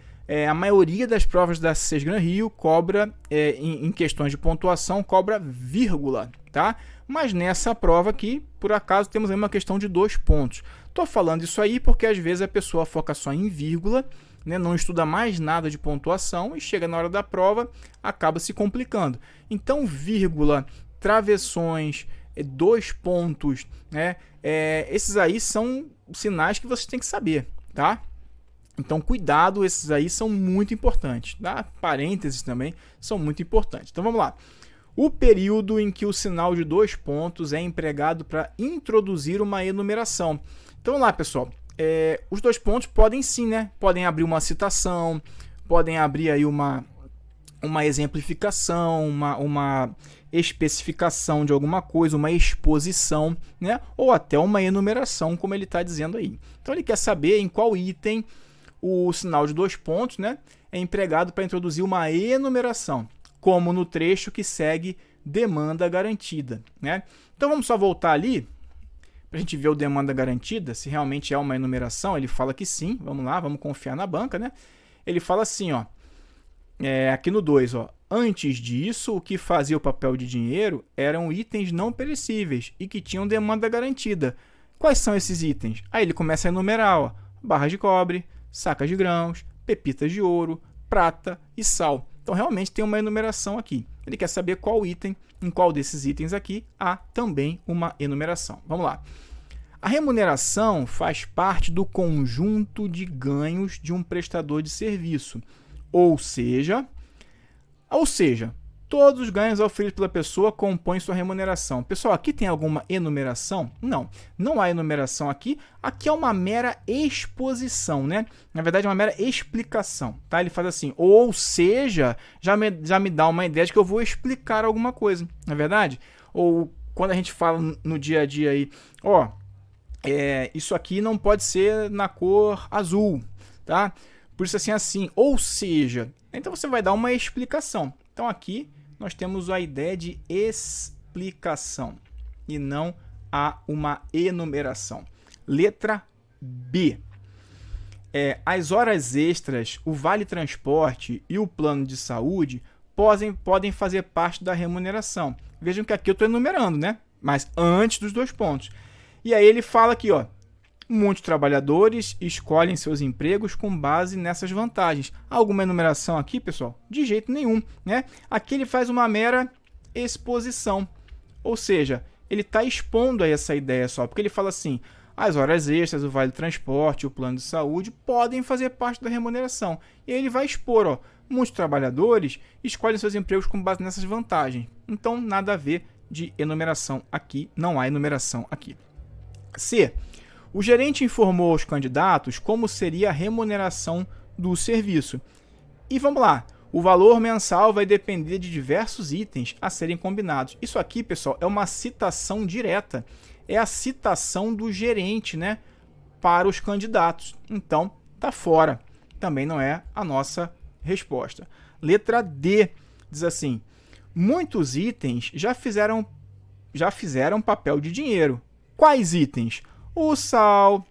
a maioria das provas da Sesgran Rio cobra, em questões de pontuação, cobra vírgula, tá? Mas nessa prova aqui, por acaso, temos aí uma questão de 2 pontos. Estou falando isso aí porque às vezes a pessoa foca só em vírgula, né, não estuda mais nada de pontuação e chega na hora da prova, acaba se complicando. Então, vírgula, travessões, 2 pontos, né, esses aí são sinais que você tem que saber, tá? Então, cuidado, esses aí são muito importantes, tá? Parênteses também são muito importantes. Então, vamos lá. O período em que o sinal de 2 pontos é empregado para introduzir uma enumeração. Então, vamos lá, pessoal. Os 2 pontos podem sim, né? Podem abrir uma citação, podem abrir aí uma exemplificação, uma especificação de alguma coisa, uma exposição, né? Ou até uma enumeração, como ele está dizendo aí. Então, ele quer saber em qual item o sinal de 2 pontos, né, é empregado para introduzir uma enumeração, como no trecho que segue demanda garantida, né? Então, vamos só voltar ali para a gente ver o demanda garantida, se realmente é uma enumeração. Ele fala que sim, vamos lá, vamos confiar na banca, né? Ele fala assim, ó, aqui no 2, ó, antes disso, o que fazia o papel de dinheiro eram itens não perecíveis e que tinham demanda garantida. Quais são esses itens? Aí ele começa a enumerar, ó, barras de cobre, sacas de grãos, pepitas de ouro, prata e sal. Então, realmente tem uma enumeração aqui. Ele quer saber qual item, em qual desses itens aqui há também uma enumeração. Vamos lá. A remuneração faz parte do conjunto de ganhos de um prestador de serviço. Ou seja, Todos os ganhos oferidos pela pessoa compõem sua remuneração. Pessoal, aqui tem alguma enumeração? Não, não há enumeração aqui. Aqui é uma mera exposição, né? Na verdade, é uma mera explicação, tá? Ele faz assim, ou seja, já me dá uma ideia de que eu vou explicar alguma coisa, não é verdade? Ou quando a gente fala no dia a dia aí, ó, isso aqui não pode ser na cor azul, tá? Por isso assim, ou seja, então você vai dar uma explicação. Então aqui nós temos a ideia de explicação e não há uma enumeração. Letra B. As horas extras, o vale transporte e o plano de saúde podem fazer parte da remuneração. Vejam que aqui eu estou enumerando, né? Mas antes dos 2 pontos. E aí ele fala aqui, ó, muitos trabalhadores escolhem seus empregos com base nessas vantagens. Há alguma enumeração aqui, pessoal? De jeito nenhum, né? Aqui ele faz uma mera exposição. Ou seja, ele está expondo aí essa ideia só, porque ele fala assim, as horas extras, o vale transporte, o plano de saúde podem fazer parte da remuneração. E aí ele vai expor, ó, muitos trabalhadores escolhem seus empregos com base nessas vantagens. Então, nada a ver de enumeração aqui, não há enumeração aqui. C. O gerente informou aos candidatos como seria a remuneração do serviço. E vamos lá, o valor mensal vai depender de diversos itens a serem combinados. Isso aqui, pessoal, é uma citação direta. É a citação do gerente, né, para os candidatos. Então, tá fora. Também não é a nossa resposta. Letra D diz assim, muitos itens já fizeram papel de dinheiro. Quais itens? O sal,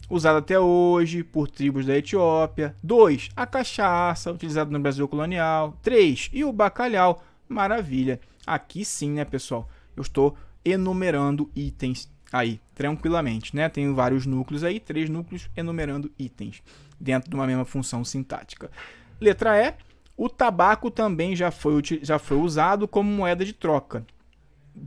usado até hoje por tribos da Etiópia. 2. A cachaça, utilizada no Brasil colonial. 3. E o bacalhau. Maravilha. Aqui sim, né, pessoal? Eu estou enumerando itens aí, tranquilamente, né? Tenho vários núcleos aí, 3 núcleos enumerando itens dentro de uma mesma função sintática. Letra E. O tabaco também já foi usado como moeda de troca.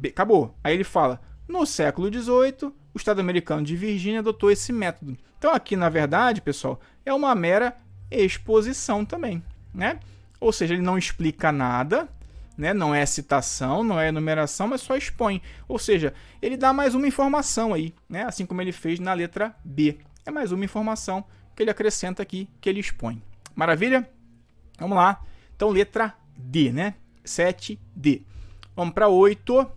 Acabou. Aí ele fala, no século XVIII, o Estado americano de Virgínia adotou esse método. Então aqui, na verdade, pessoal, é uma mera exposição também, né? Ou seja, ele não explica nada, né? Não é citação, não é enumeração, mas só expõe. Ou seja, ele dá mais uma informação aí, né? Assim como ele fez na letra B. É mais uma informação que ele acrescenta aqui, que ele expõe. Maravilha? Vamos lá. Então, letra D, né? 7D. Vamos para 8. Vamos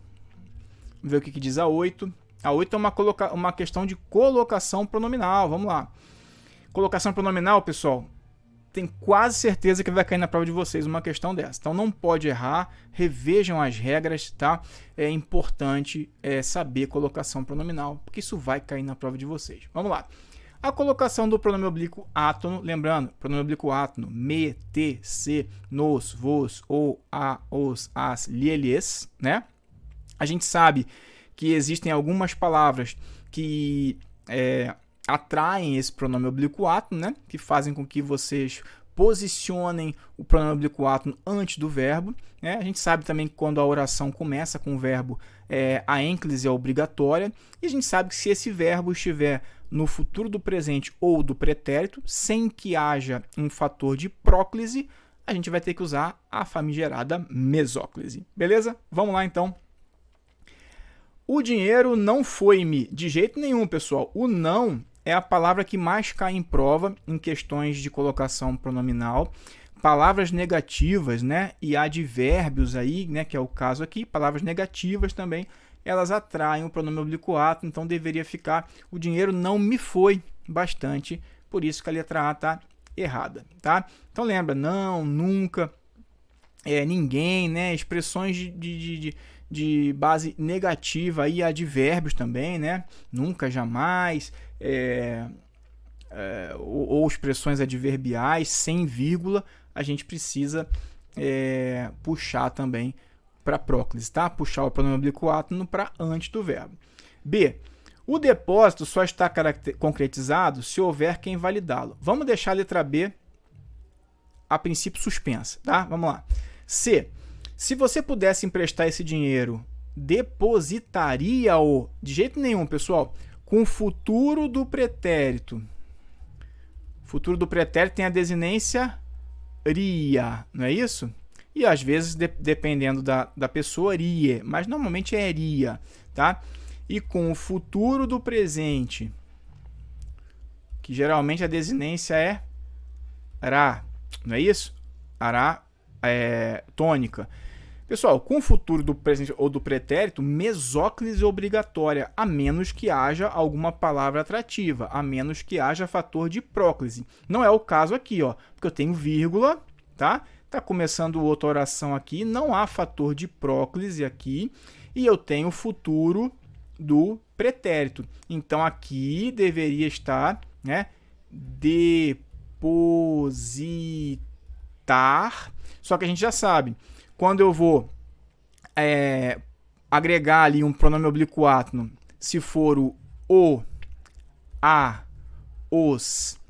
ver o que diz a 8. A 8 é uma questão de colocação pronominal. Vamos lá. Colocação pronominal, pessoal, tem quase certeza que vai cair na prova de vocês uma questão dessa. Então não pode errar, revejam as regras, tá? É importante saber colocação pronominal, porque isso vai cair na prova de vocês. Vamos lá. A colocação do pronome oblíquo átono, lembrando, pronome oblíquo átono, me, te, se, nos, vos, ou, a, os, as, lhes, né? A gente sabe que existem algumas palavras que atraem esse pronome oblíquo átono, né? Que fazem com que vocês posicionem o pronome oblíquo átono antes do verbo, né? A gente sabe também que quando a oração começa com o verbo, a ênclise é obrigatória, e a gente sabe que se esse verbo estiver no futuro do presente ou do pretérito, sem que haja um fator de próclise, a gente vai ter que usar a famigerada mesóclise. Beleza? Vamos lá, então. O dinheiro não foi-me de jeito nenhum, pessoal. O não é a palavra que mais cai em prova em questões de colocação pronominal. Palavras negativas, né, e advérbios aí, né, que é o caso aqui, palavras negativas também, elas atraem o pronome oblíquo átono, então deveria ficar o dinheiro não me foi bastante, por isso que a letra A está errada, tá? Então lembra, não, nunca, ninguém, né, expressões de base negativa e advérbios também, né? Nunca, jamais, ou expressões adverbiais sem vírgula, a gente precisa puxar também para próclise, tá? Puxar o pronome oblíquo átono para antes do verbo. B. O depósito só está concretizado se houver quem validá-lo. Vamos deixar a letra B a princípio suspensa, tá? Vamos lá. C. Se você pudesse emprestar esse dinheiro, depositaria-o? De jeito nenhum, pessoal. Com o futuro do pretérito. Futuro do pretérito tem a desinência ria, não é isso? e às vezes, dependendo da pessoa, rie, mas normalmente é ria, tá? E com o futuro do presente, que geralmente a desinência é ra, não é isso? Ará é tônica. Pessoal, com o futuro do presente ou do pretérito, mesóclise obrigatória, a menos que haja alguma palavra atrativa, a menos que haja fator de próclise. Não é o caso aqui, ó, porque eu tenho vírgula, tá? Tá começando outra oração aqui, não há fator de próclise aqui, e eu tenho o futuro do pretérito. Então aqui deveria estar, né, depositar, só que a gente já sabe, quando eu vou agregar ali um pronome oblíquo átono, se for o, a, os,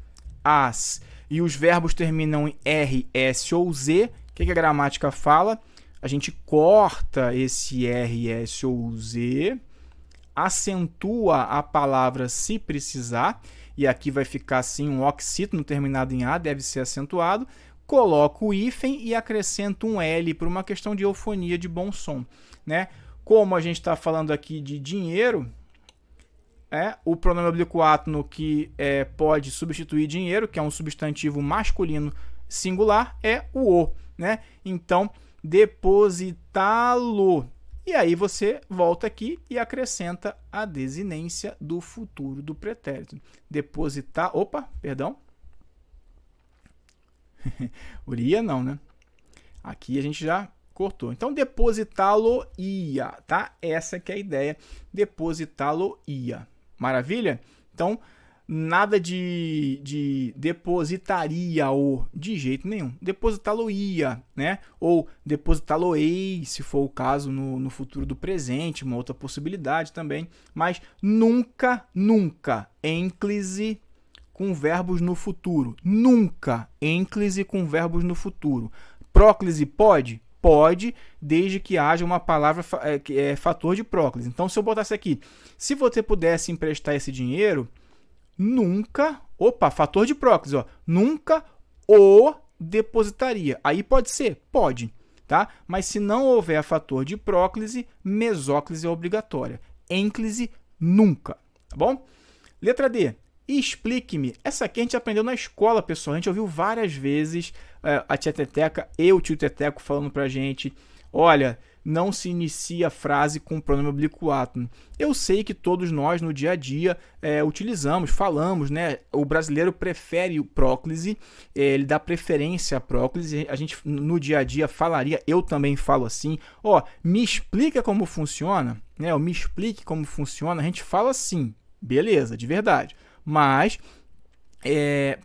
as, e os verbos terminam em R, S ou Z, o que a gramática fala? A gente corta esse R, S ou Z, acentua a palavra se precisar, e aqui vai ficar assim um oxítono terminado em A, deve ser acentuado, coloco o hífen e acrescento um L por uma questão de eufonia, de bom som, né? Como a gente está falando aqui de dinheiro, o pronome oblíquo átono que pode substituir dinheiro, que é um substantivo masculino singular, é o, né? Então, depositá-lo. E aí você volta aqui e acrescenta a desinência do futuro do pretérito. Depositar, uria não, né? Aqui a gente já cortou. Então, depositá-lo-ia, tá? Essa que é a ideia, depositá-lo-ia. Maravilha? Então, nada de depositaria-o de jeito nenhum. Depositá-lo-ia, né? Ou depositá-lo-ei, se for o caso no futuro do presente, uma outra possibilidade também. Mas nunca, nunca, ênclise com verbos no futuro. Nunca ênclise com verbos no futuro. Próclise pode? Pode, desde que haja uma palavra que é fator de próclise. Então, se eu botasse aqui, se você pudesse emprestar esse dinheiro, nunca, fator de próclise, ó, nunca o depositaria. Aí pode ser? Pode, tá? Mas se não houver fator de próclise, mesóclise é obrigatória. Ênclise, nunca, tá bom? Letra D. Explique-me. Essa aqui a gente aprendeu na escola, pessoal. A gente ouviu várias vezes a tia Teteca e o tio Teteco falando pra gente, olha, não se inicia a frase com pronome oblíquo átono. Eu sei que todos nós no dia a dia utilizamos, falamos, né? O brasileiro prefere o próclise, ele dá preferência à próclise. A gente no dia a dia falaria, eu também falo assim, me explica como funciona, né? Me explique como funciona. A gente fala assim, beleza, de verdade. Mas,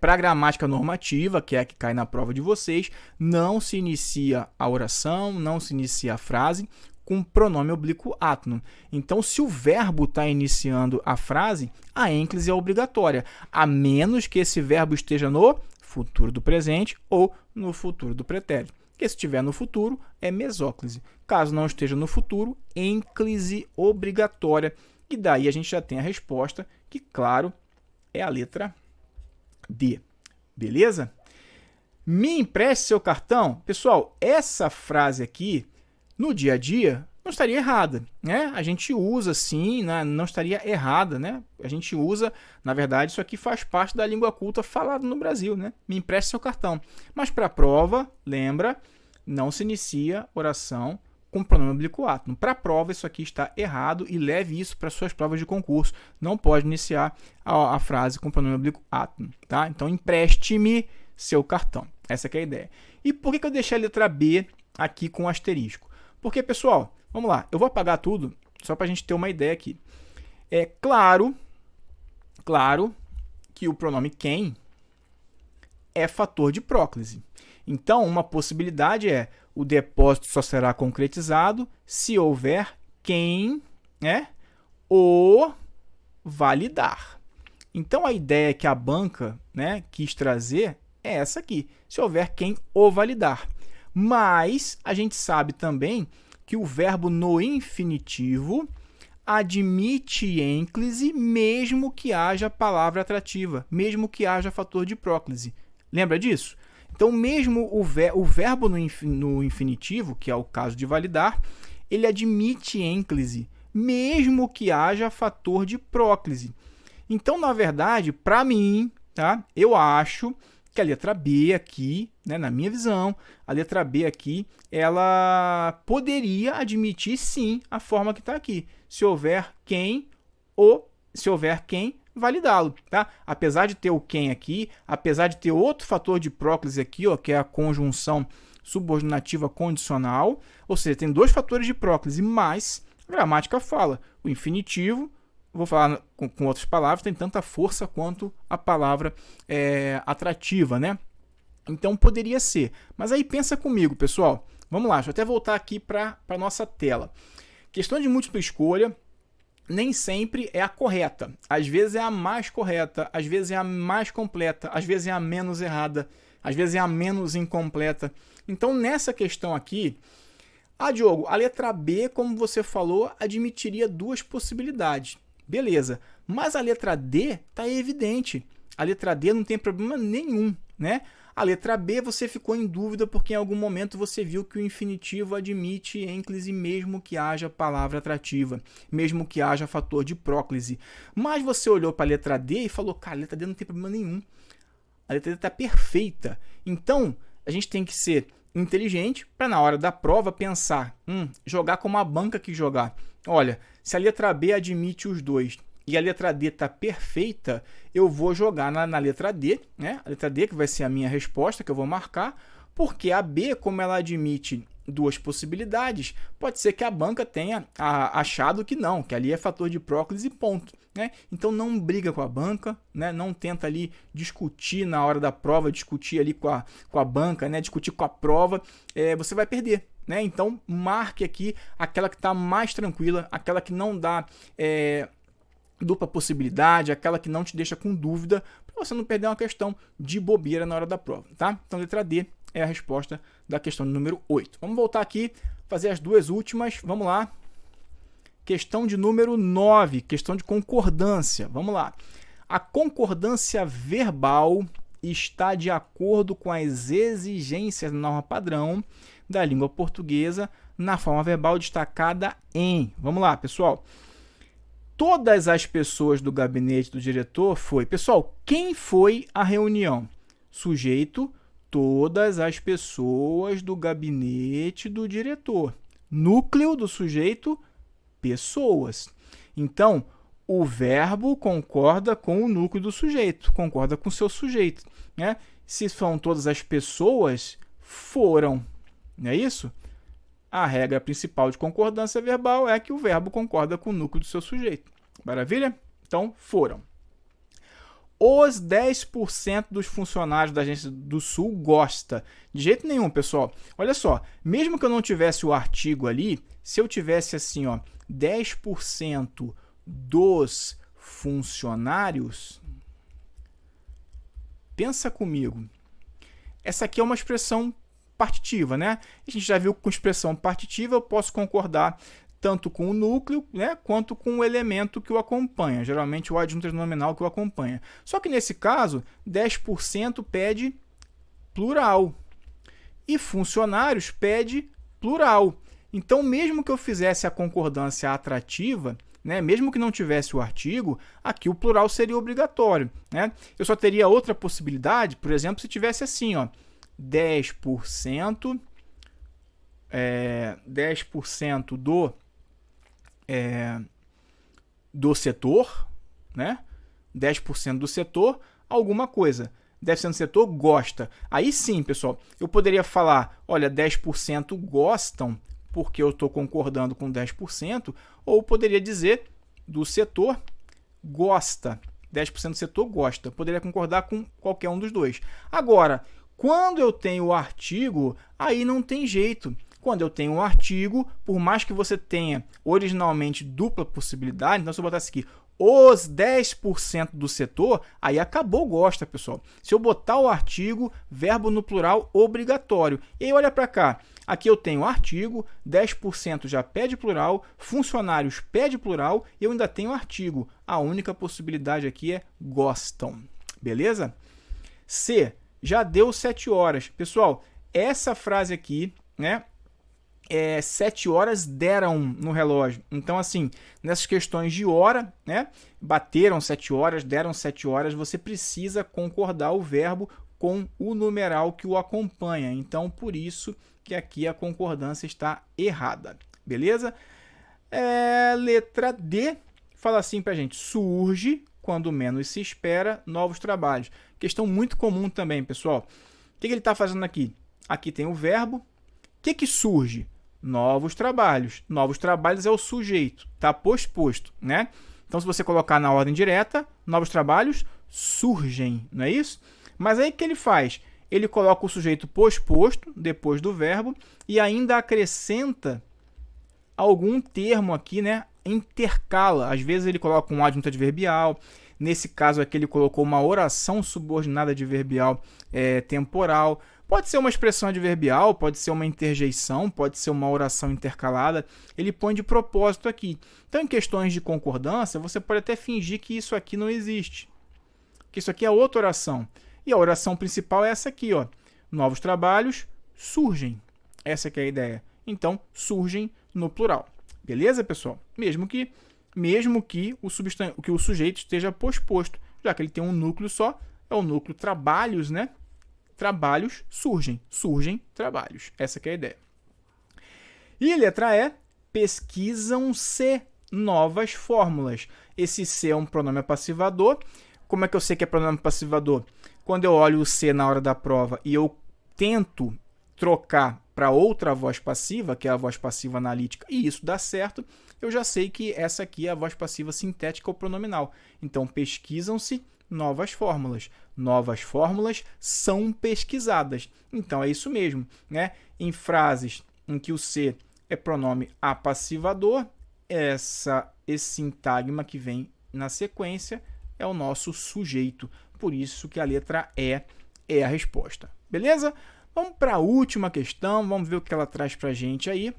para a gramática normativa, que é a que cai na prova de vocês, não se inicia a oração, não se inicia a frase com pronome oblíquo átono. Então, se o verbo está iniciando a frase, a ênclise é obrigatória, a menos que esse verbo esteja no futuro do presente ou no futuro do pretérito. Porque se estiver no futuro, é mesóclise. Caso não esteja no futuro, ênclise obrigatória. E daí a gente já tem a resposta, que, claro, é a letra D. Beleza? Me empreste seu cartão. Pessoal, essa frase aqui, no dia a dia, não estaria errada, né? A gente usa sim, né? Não estaria errada, né? A gente usa, na verdade, isso aqui faz parte da língua culta falada no Brasil, né? Me empreste seu cartão. Mas para a prova, lembra, não se inicia oração com pronome oblíquo átono. Para a prova, isso aqui está errado e leve isso para suas provas de concurso. Não pode iniciar a frase com pronome oblíquo átono, tá? Então, empreste-me seu cartão. Essa que é a ideia. E por que eu deixei a letra B aqui com asterisco? Porque, pessoal, vamos lá. Eu vou apagar tudo só para a gente ter uma ideia aqui. É claro que o pronome quem é fator de próclise. Então, uma possibilidade é o depósito só será concretizado se houver quem o validar. Então, a ideia que a banca quis trazer é essa aqui, se houver quem o validar. Mas a gente sabe também que o verbo no infinitivo admite ênclise mesmo que haja palavra atrativa, mesmo que haja fator de próclise. Lembra disso? Então, mesmo o verbo no infinitivo, que é o caso de validar, ele admite ênclise, mesmo que haja fator de próclise. Então, na verdade, para mim, tá? Eu acho que a letra B aqui, né, na minha visão, a letra B aqui, ela poderia admitir sim a forma que está aqui, se houver quem validá-lo, tá? Apesar de ter o quem aqui, apesar de ter outro fator de próclise aqui, ó, que é a conjunção subordinativa condicional, ou seja, tem dois fatores de próclise, mas a gramática fala, o infinitivo, vou falar com outras palavras, tem tanta força quanto a palavra atrativa, né? Então poderia ser. Mas aí pensa comigo, pessoal. Vamos lá, deixa eu até voltar aqui para a nossa tela. Questão de múltipla escolha nem sempre é a correta. Às vezes é a mais correta, às vezes é a mais completa, às vezes é a menos errada, às vezes é a menos incompleta. Então nessa questão aqui, Diogo, a letra B, como você falou, admitiria duas possibilidades. Beleza, mas a letra D está evidente. A letra D não tem problema nenhum, né? A letra B você ficou em dúvida porque em algum momento você viu que o infinitivo admite ênclise mesmo que haja palavra atrativa, mesmo que haja fator de próclise. Mas você olhou para a letra D e falou, cara, a letra D não tem problema nenhum. A letra D está perfeita. Então, a gente tem que ser inteligente para na hora da prova pensar, jogar como a banca que jogar. Olha, se a letra B admite os dois e a letra D está perfeita, eu vou jogar na letra D, né? A letra D que vai ser a minha resposta, que eu vou marcar, porque a B, como ela admite duas possibilidades, pode ser que a banca tenha achado que não, que ali é fator de próclise e ponto, né? Então não briga com a banca, né? Não tenta ali discutir na hora da prova, discutir ali com a banca, né? Discutir com a prova, você vai perder. Né? Então, marque aqui aquela que está mais tranquila, aquela que não dá dupla possibilidade, aquela que não te deixa com dúvida, para você não perder uma questão de bobeira na hora da prova. Tá? Então, letra D é a resposta da questão número 8. Vamos voltar aqui, fazer as duas últimas. Vamos lá. Questão de número 9, questão de concordância. Vamos lá. A concordância verbal está de acordo com as exigências da norma padrão da língua portuguesa na forma verbal destacada em... Vamos lá, pessoal. Todas as pessoas do gabinete do diretor foi... Pessoal, quem foi a reunião? Sujeito, todas as pessoas do gabinete do diretor. Núcleo do sujeito, pessoas. Então, o verbo concorda com o núcleo do sujeito, concorda com o seu sujeito, né? Se são todas as pessoas, foram. Não é isso? A regra principal de concordância verbal é que o verbo concorda com o núcleo do seu sujeito. Maravilha? Então, foram. Os 10% dos funcionários da Agência do Sul gosta. De jeito nenhum, pessoal. Olha só, mesmo que eu não tivesse o artigo ali, se eu tivesse assim, ó, 10% dos funcionários, pensa comigo. Essa aqui é uma expressão partitiva, né? A gente já viu que com expressão partitiva eu posso concordar tanto com o núcleo, né, quanto com o elemento que o acompanha, geralmente o adjunto nominal que o acompanha. Só que nesse caso, 10% pede plural e funcionários pede plural. Então, mesmo que eu fizesse a concordância atrativa, né, mesmo que não tivesse o artigo, aqui o plural seria obrigatório, né? Eu só teria outra possibilidade, por exemplo, se tivesse assim, ó, 10% do setor, né? 10% do setor, alguma coisa. 10% do setor gosta. Aí sim, pessoal, eu poderia falar, olha, 10% gostam, porque eu estou concordando com 10%, ou poderia dizer do setor gosta. 10% do setor gosta. Poderia concordar com qualquer um dos dois. Agora, quando eu tenho o artigo, aí não tem jeito. Quando eu tenho um artigo, por mais que você tenha originalmente dupla possibilidade, então se eu botasse aqui os 10% do setor, aí acabou gosta, pessoal. Se eu botar o artigo, verbo no plural obrigatório. E aí olha para cá, aqui eu tenho artigo, 10% já pede plural, funcionários pede plural, e eu ainda tenho artigo. A única possibilidade aqui é gostam, beleza? C. já deu 7 horas. Pessoal, essa frase aqui, né? 7 horas deram no relógio. Então, assim, nessas questões de hora, né? Bateram 7 horas, deram 7 horas, você precisa concordar o verbo com o numeral que o acompanha. Então, por isso que aqui a concordância está errada. Beleza? Letra D fala assim pra gente: surge, quando menos se espera, novos trabalhos. Questão muito comum também, pessoal. O que ele está fazendo aqui? Aqui tem o verbo. O que surge? Novos trabalhos. Novos trabalhos é o sujeito, está posposto, né? Então, se você colocar na ordem direta, novos trabalhos surgem, não é isso? Mas aí o que ele faz? Ele coloca o sujeito posposto depois do verbo e ainda acrescenta algum termo aqui, né? Intercala. Às vezes ele coloca um adjunto adverbial. Nesse caso aqui ele colocou uma oração subordinada adverbial temporal. Pode ser uma expressão adverbial, pode ser uma interjeição, pode ser uma oração intercalada. Ele põe de propósito aqui. Então, em questões de concordância, você pode até fingir que isso aqui não existe. Que isso aqui é outra oração. E a oração principal é essa aqui, ó. Novos trabalhos surgem. Essa que é a ideia. Então, surgem no plural. Beleza, pessoal? Mesmo que o sujeito esteja posposto, já que ele tem um núcleo só, é o núcleo trabalhos, né? Trabalhos surgem trabalhos. Essa que é a ideia. E a letra E, pesquisam-se novas fórmulas. Esse se é um pronome passivador. Como é que eu sei que é pronome passivador? Quando eu olho o se na hora da prova e eu tento trocar para outra voz passiva, que é a voz passiva analítica, e isso dá certo, eu já sei que essa aqui é a voz passiva sintética ou pronominal. Então, pesquisam-se novas fórmulas. Novas fórmulas são pesquisadas. Então, é isso mesmo, né? Em frases em que o se é pronome apassivador, esse sintagma que vem na sequência é o nosso sujeito. Por isso que a letra E é a resposta. Beleza? Vamos para a última questão. Vamos ver o que ela traz para a gente aí.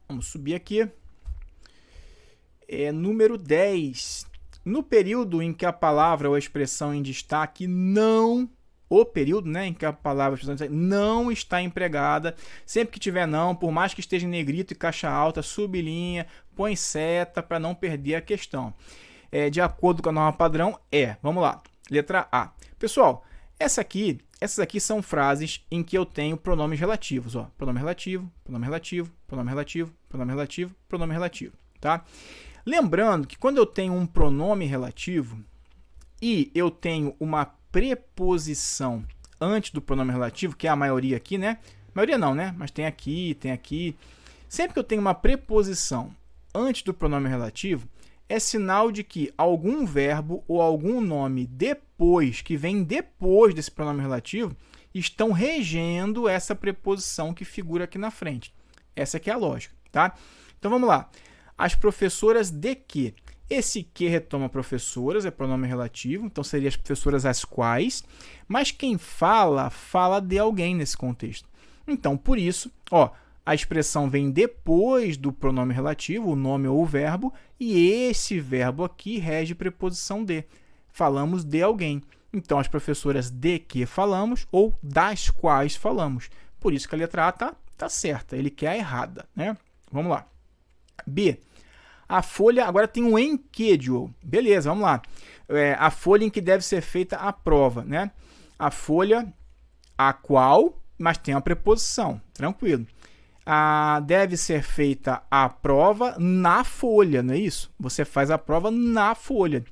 Vamos subir aqui. Número 10. No período em que a palavra ou a expressão em destaque o período, né, em que a palavra ou a expressão não está empregada, sempre que tiver não, por mais que esteja em negrito e caixa alta, sublinha, põe seta para não perder a questão. De acordo com a norma padrão, vamos lá, letra A. Pessoal, essas aqui são frases em que eu tenho pronomes relativos, ó, pronome relativo, pronome relativo, pronome relativo, pronome relativo, pronome relativo, tá? Lembrando que quando eu tenho um pronome relativo e eu tenho uma preposição antes do pronome relativo, que é a maioria aqui, né? Maioria não, né? Mas tem aqui, tem aqui. Sempre que eu tenho uma preposição antes do pronome relativo, é sinal de que algum verbo ou algum nome depois, que vem depois desse pronome relativo, estão regendo essa preposição que figura aqui na frente. Essa aqui é a lógica, tá? Então vamos lá. As professoras de que? Esse que retoma professoras, é pronome relativo, então seria as professoras as quais, mas quem fala de alguém nesse contexto. Então, por isso, ó, a expressão vem depois do pronome relativo, o nome ou o verbo, e esse verbo aqui rege preposição de. Falamos de alguém. Então, as professoras de que falamos ou das quais falamos. Por isso que a letra A tá certa, ele quer a errada, né? Vamos lá. B. A folha, agora tem um em que, Diogo. Beleza, vamos lá. A folha em que deve ser feita a prova, né? A folha a qual, mas tem uma preposição, tranquilo. Deve ser feita a prova na folha, não é isso? Você faz a prova na folha.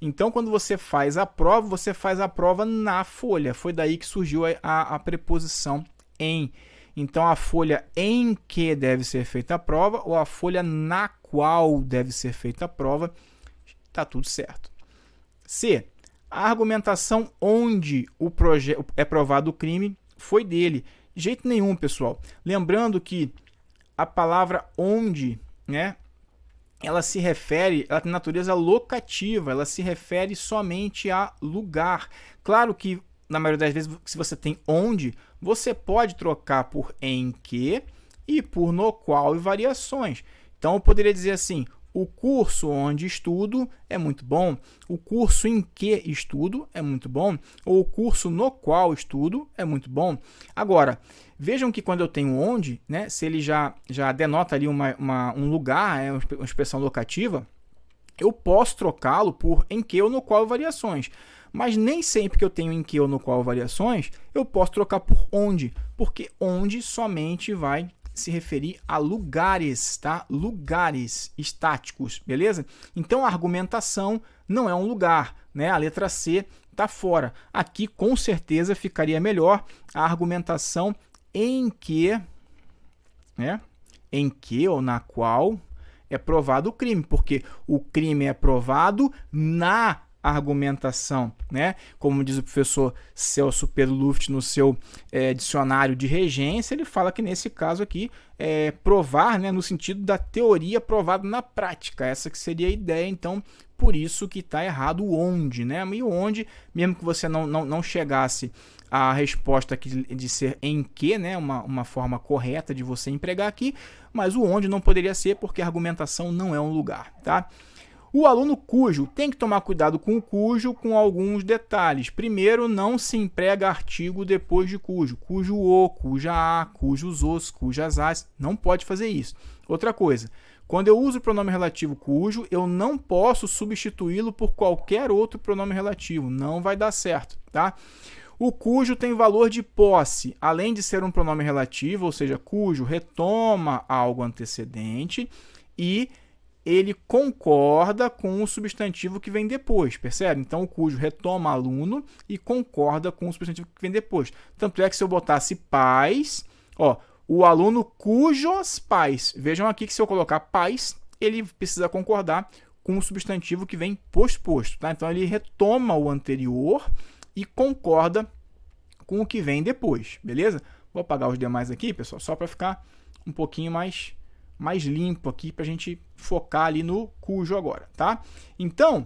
Então, quando você faz a prova na folha. Foi daí que surgiu a preposição em. Então, a folha em que deve ser feita a prova ou a folha na qual deve ser feita a prova, está tudo certo. C. A argumentação onde é provado o crime foi dele. De jeito nenhum, pessoal. Lembrando que a palavra onde, né, ela tem natureza locativa, ela se refere somente a lugar. Claro que, na maioria das vezes, se você tem onde, você pode trocar por em que e por no qual e variações. Então, eu poderia dizer assim, o curso onde estudo é muito bom, o curso em que estudo é muito bom, ou o curso no qual estudo é muito bom. Agora, vejam que quando eu tenho onde, né, se ele já denota ali um lugar, uma expressão locativa, eu posso trocá-lo por em que ou no qual variações. Mas nem sempre que eu tenho em que ou no qual variações, eu posso trocar por onde, porque onde somente vai se referir a lugares, tá? Lugares estáticos, beleza? Então a argumentação não é um lugar, né? A letra C está fora. Aqui com certeza ficaria melhor a argumentação em que, né? Em que ou na qual é provado o crime, porque o crime é provado na argumentação, né? Como diz o professor Celso Pedro Luft no seu dicionário de regência, ele fala que nesse caso aqui é provar, né, no sentido da teoria provada na prática, essa que seria a ideia, então por isso que está errado o onde, né? E o onde, mesmo que você não chegasse à resposta aqui de ser em que, né, uma forma correta de você empregar aqui, mas o onde não poderia ser porque a argumentação não é um lugar, tá? O aluno cujo, tem que tomar cuidado com o cujo com alguns detalhes. Primeiro, não se emprega artigo depois de cujo. Cujo o, cuja a, cujos os, cujas as. Não pode fazer isso. Outra coisa, quando eu uso o pronome relativo cujo, eu não posso substituí-lo por qualquer outro pronome relativo. Não vai dar certo, tá? O cujo tem valor de posse. Além de ser um pronome relativo, ou seja, cujo retoma algo antecedente e ele concorda com o substantivo que vem depois, percebe? Então, o cujo retoma aluno e concorda com o substantivo que vem depois. Tanto é que se eu botasse pais, ó, o aluno cujos pais, vejam aqui que se eu colocar pais, ele precisa concordar com o substantivo que vem posposto, tá? Então, ele retoma o anterior e concorda com o que vem depois, beleza? Vou apagar os demais aqui, pessoal, só para ficar um pouquinho mais limpo aqui para a gente focar ali no cujo agora, tá? Então,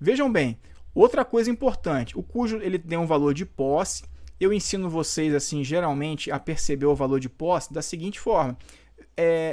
vejam bem, outra coisa importante, o cujo ele tem um valor de posse, eu ensino vocês assim, geralmente, a perceber o valor de posse da seguinte forma,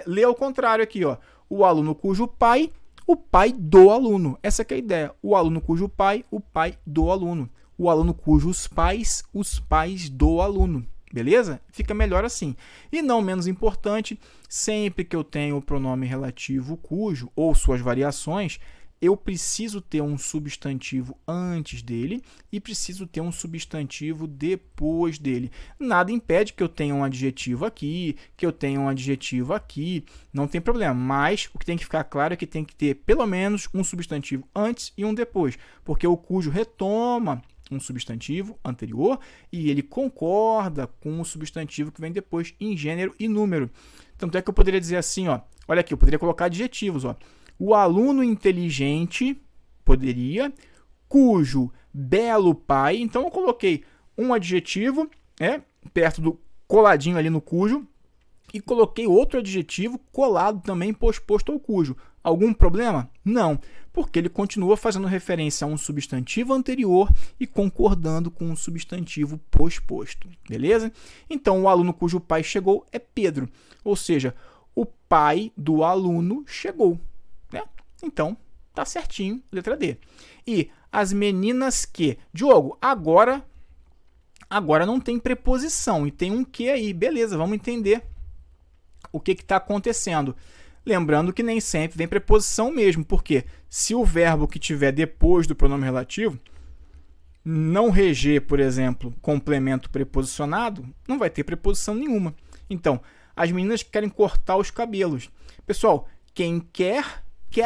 lê ao contrário aqui, ó, o aluno cujo pai, o pai do aluno, essa que é a ideia, o aluno cujo pai, o pai do aluno, o aluno cujos pais, os pais do aluno. Beleza? Fica melhor assim. E não menos importante, sempre que eu tenho o pronome relativo cujo ou suas variações, eu preciso ter um substantivo antes dele e preciso ter um substantivo depois dele. Nada impede que eu tenha um adjetivo aqui, que eu tenha um adjetivo aqui, não tem problema. Mas o que tem que ficar claro é que tem que ter pelo menos um substantivo antes e um depois, porque o cujo retoma um substantivo anterior e ele concorda com o substantivo que vem depois em gênero e número. Tanto é que eu poderia dizer assim, ó, olha aqui, eu poderia colocar adjetivos, ó. O aluno inteligente poderia, cujo belo pai, então eu coloquei um adjetivo, perto do coladinho ali no cujo, e coloquei outro adjetivo colado também posposto ao cujo. Algum problema? Não, porque ele continua fazendo referência a um substantivo anterior e concordando com um substantivo posposto, beleza? Então, o aluno cujo pai chegou é Pedro, ou seja, o pai do aluno chegou, né? Então, tá certinho, letra D. E as meninas que... Diogo, agora não tem preposição e tem um que aí, beleza, vamos entender o que está acontecendo. Lembrando que nem sempre vem preposição mesmo, porque se o verbo que tiver depois do pronome relativo não reger, por exemplo, complemento preposicionado, não vai ter preposição nenhuma. Então, as meninas querem cortar os cabelos. Pessoal, quem quer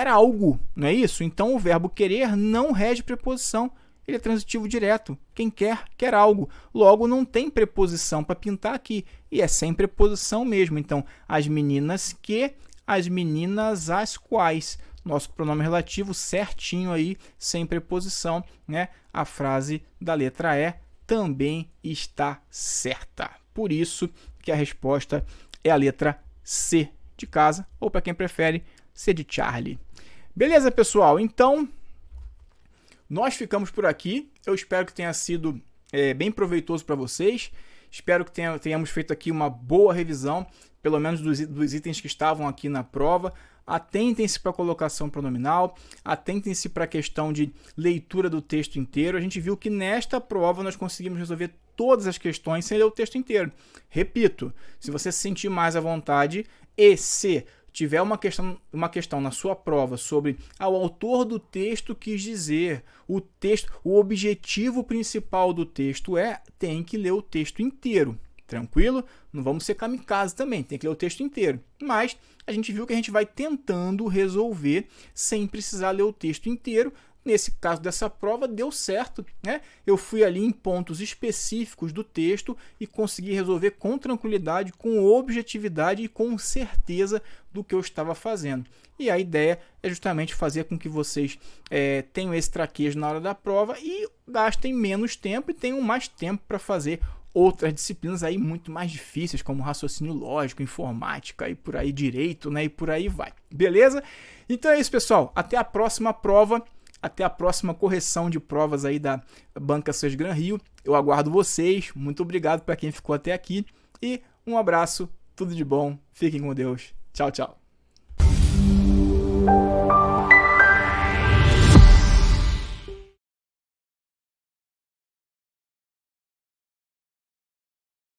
algo, não é isso? Então, o verbo querer não rege preposição. Ele é transitivo direto. Quem quer algo. Logo, não tem preposição para pintar aqui. E é sem preposição mesmo. Então, as meninas que, as meninas as quais. Nosso pronome relativo certinho aí, sem preposição, né? A frase da letra E também está certa. Por isso que a resposta é a letra C de casa, ou para quem prefere, C de Charlie. Beleza, pessoal? Então, nós ficamos por aqui. Eu espero que tenha sido bem proveitoso para vocês. Espero que tenhamos feito aqui uma boa revisão, pelo menos dos itens que estavam aqui na prova. atentem-se para a colocação pronominal, atentem-se para a questão de leitura do texto inteiro. A gente viu que nesta prova nós conseguimos resolver todas as questões sem ler o texto inteiro. Repito, se você se sentir mais à vontade e se tiver uma questão na sua prova sobre o autor do texto quis dizer, o objetivo principal do texto tem que ler o texto inteiro. Tranquilo? Não vamos ser kamikaze também, tem que ler o texto inteiro. Mas a gente viu que a gente vai tentando resolver sem precisar ler o texto inteiro. Nesse caso dessa prova, deu certo, né? Eu fui ali em pontos específicos do texto e consegui resolver com tranquilidade, com objetividade e com certeza do que eu estava fazendo. E a ideia é justamente fazer com que vocês tenham esse traquejo na hora da prova e gastem menos tempo e tenham mais tempo para fazer outras disciplinas aí muito mais difíceis, como raciocínio lógico, informática e por aí direito, né? E por aí vai. Beleza? Então é isso, pessoal. Até a próxima prova. Até a próxima correção de provas aí da Banca Sesgran Rio. Eu aguardo vocês. Muito obrigado para quem ficou até aqui. E um abraço. Tudo de bom. Fiquem com Deus. Tchau, tchau.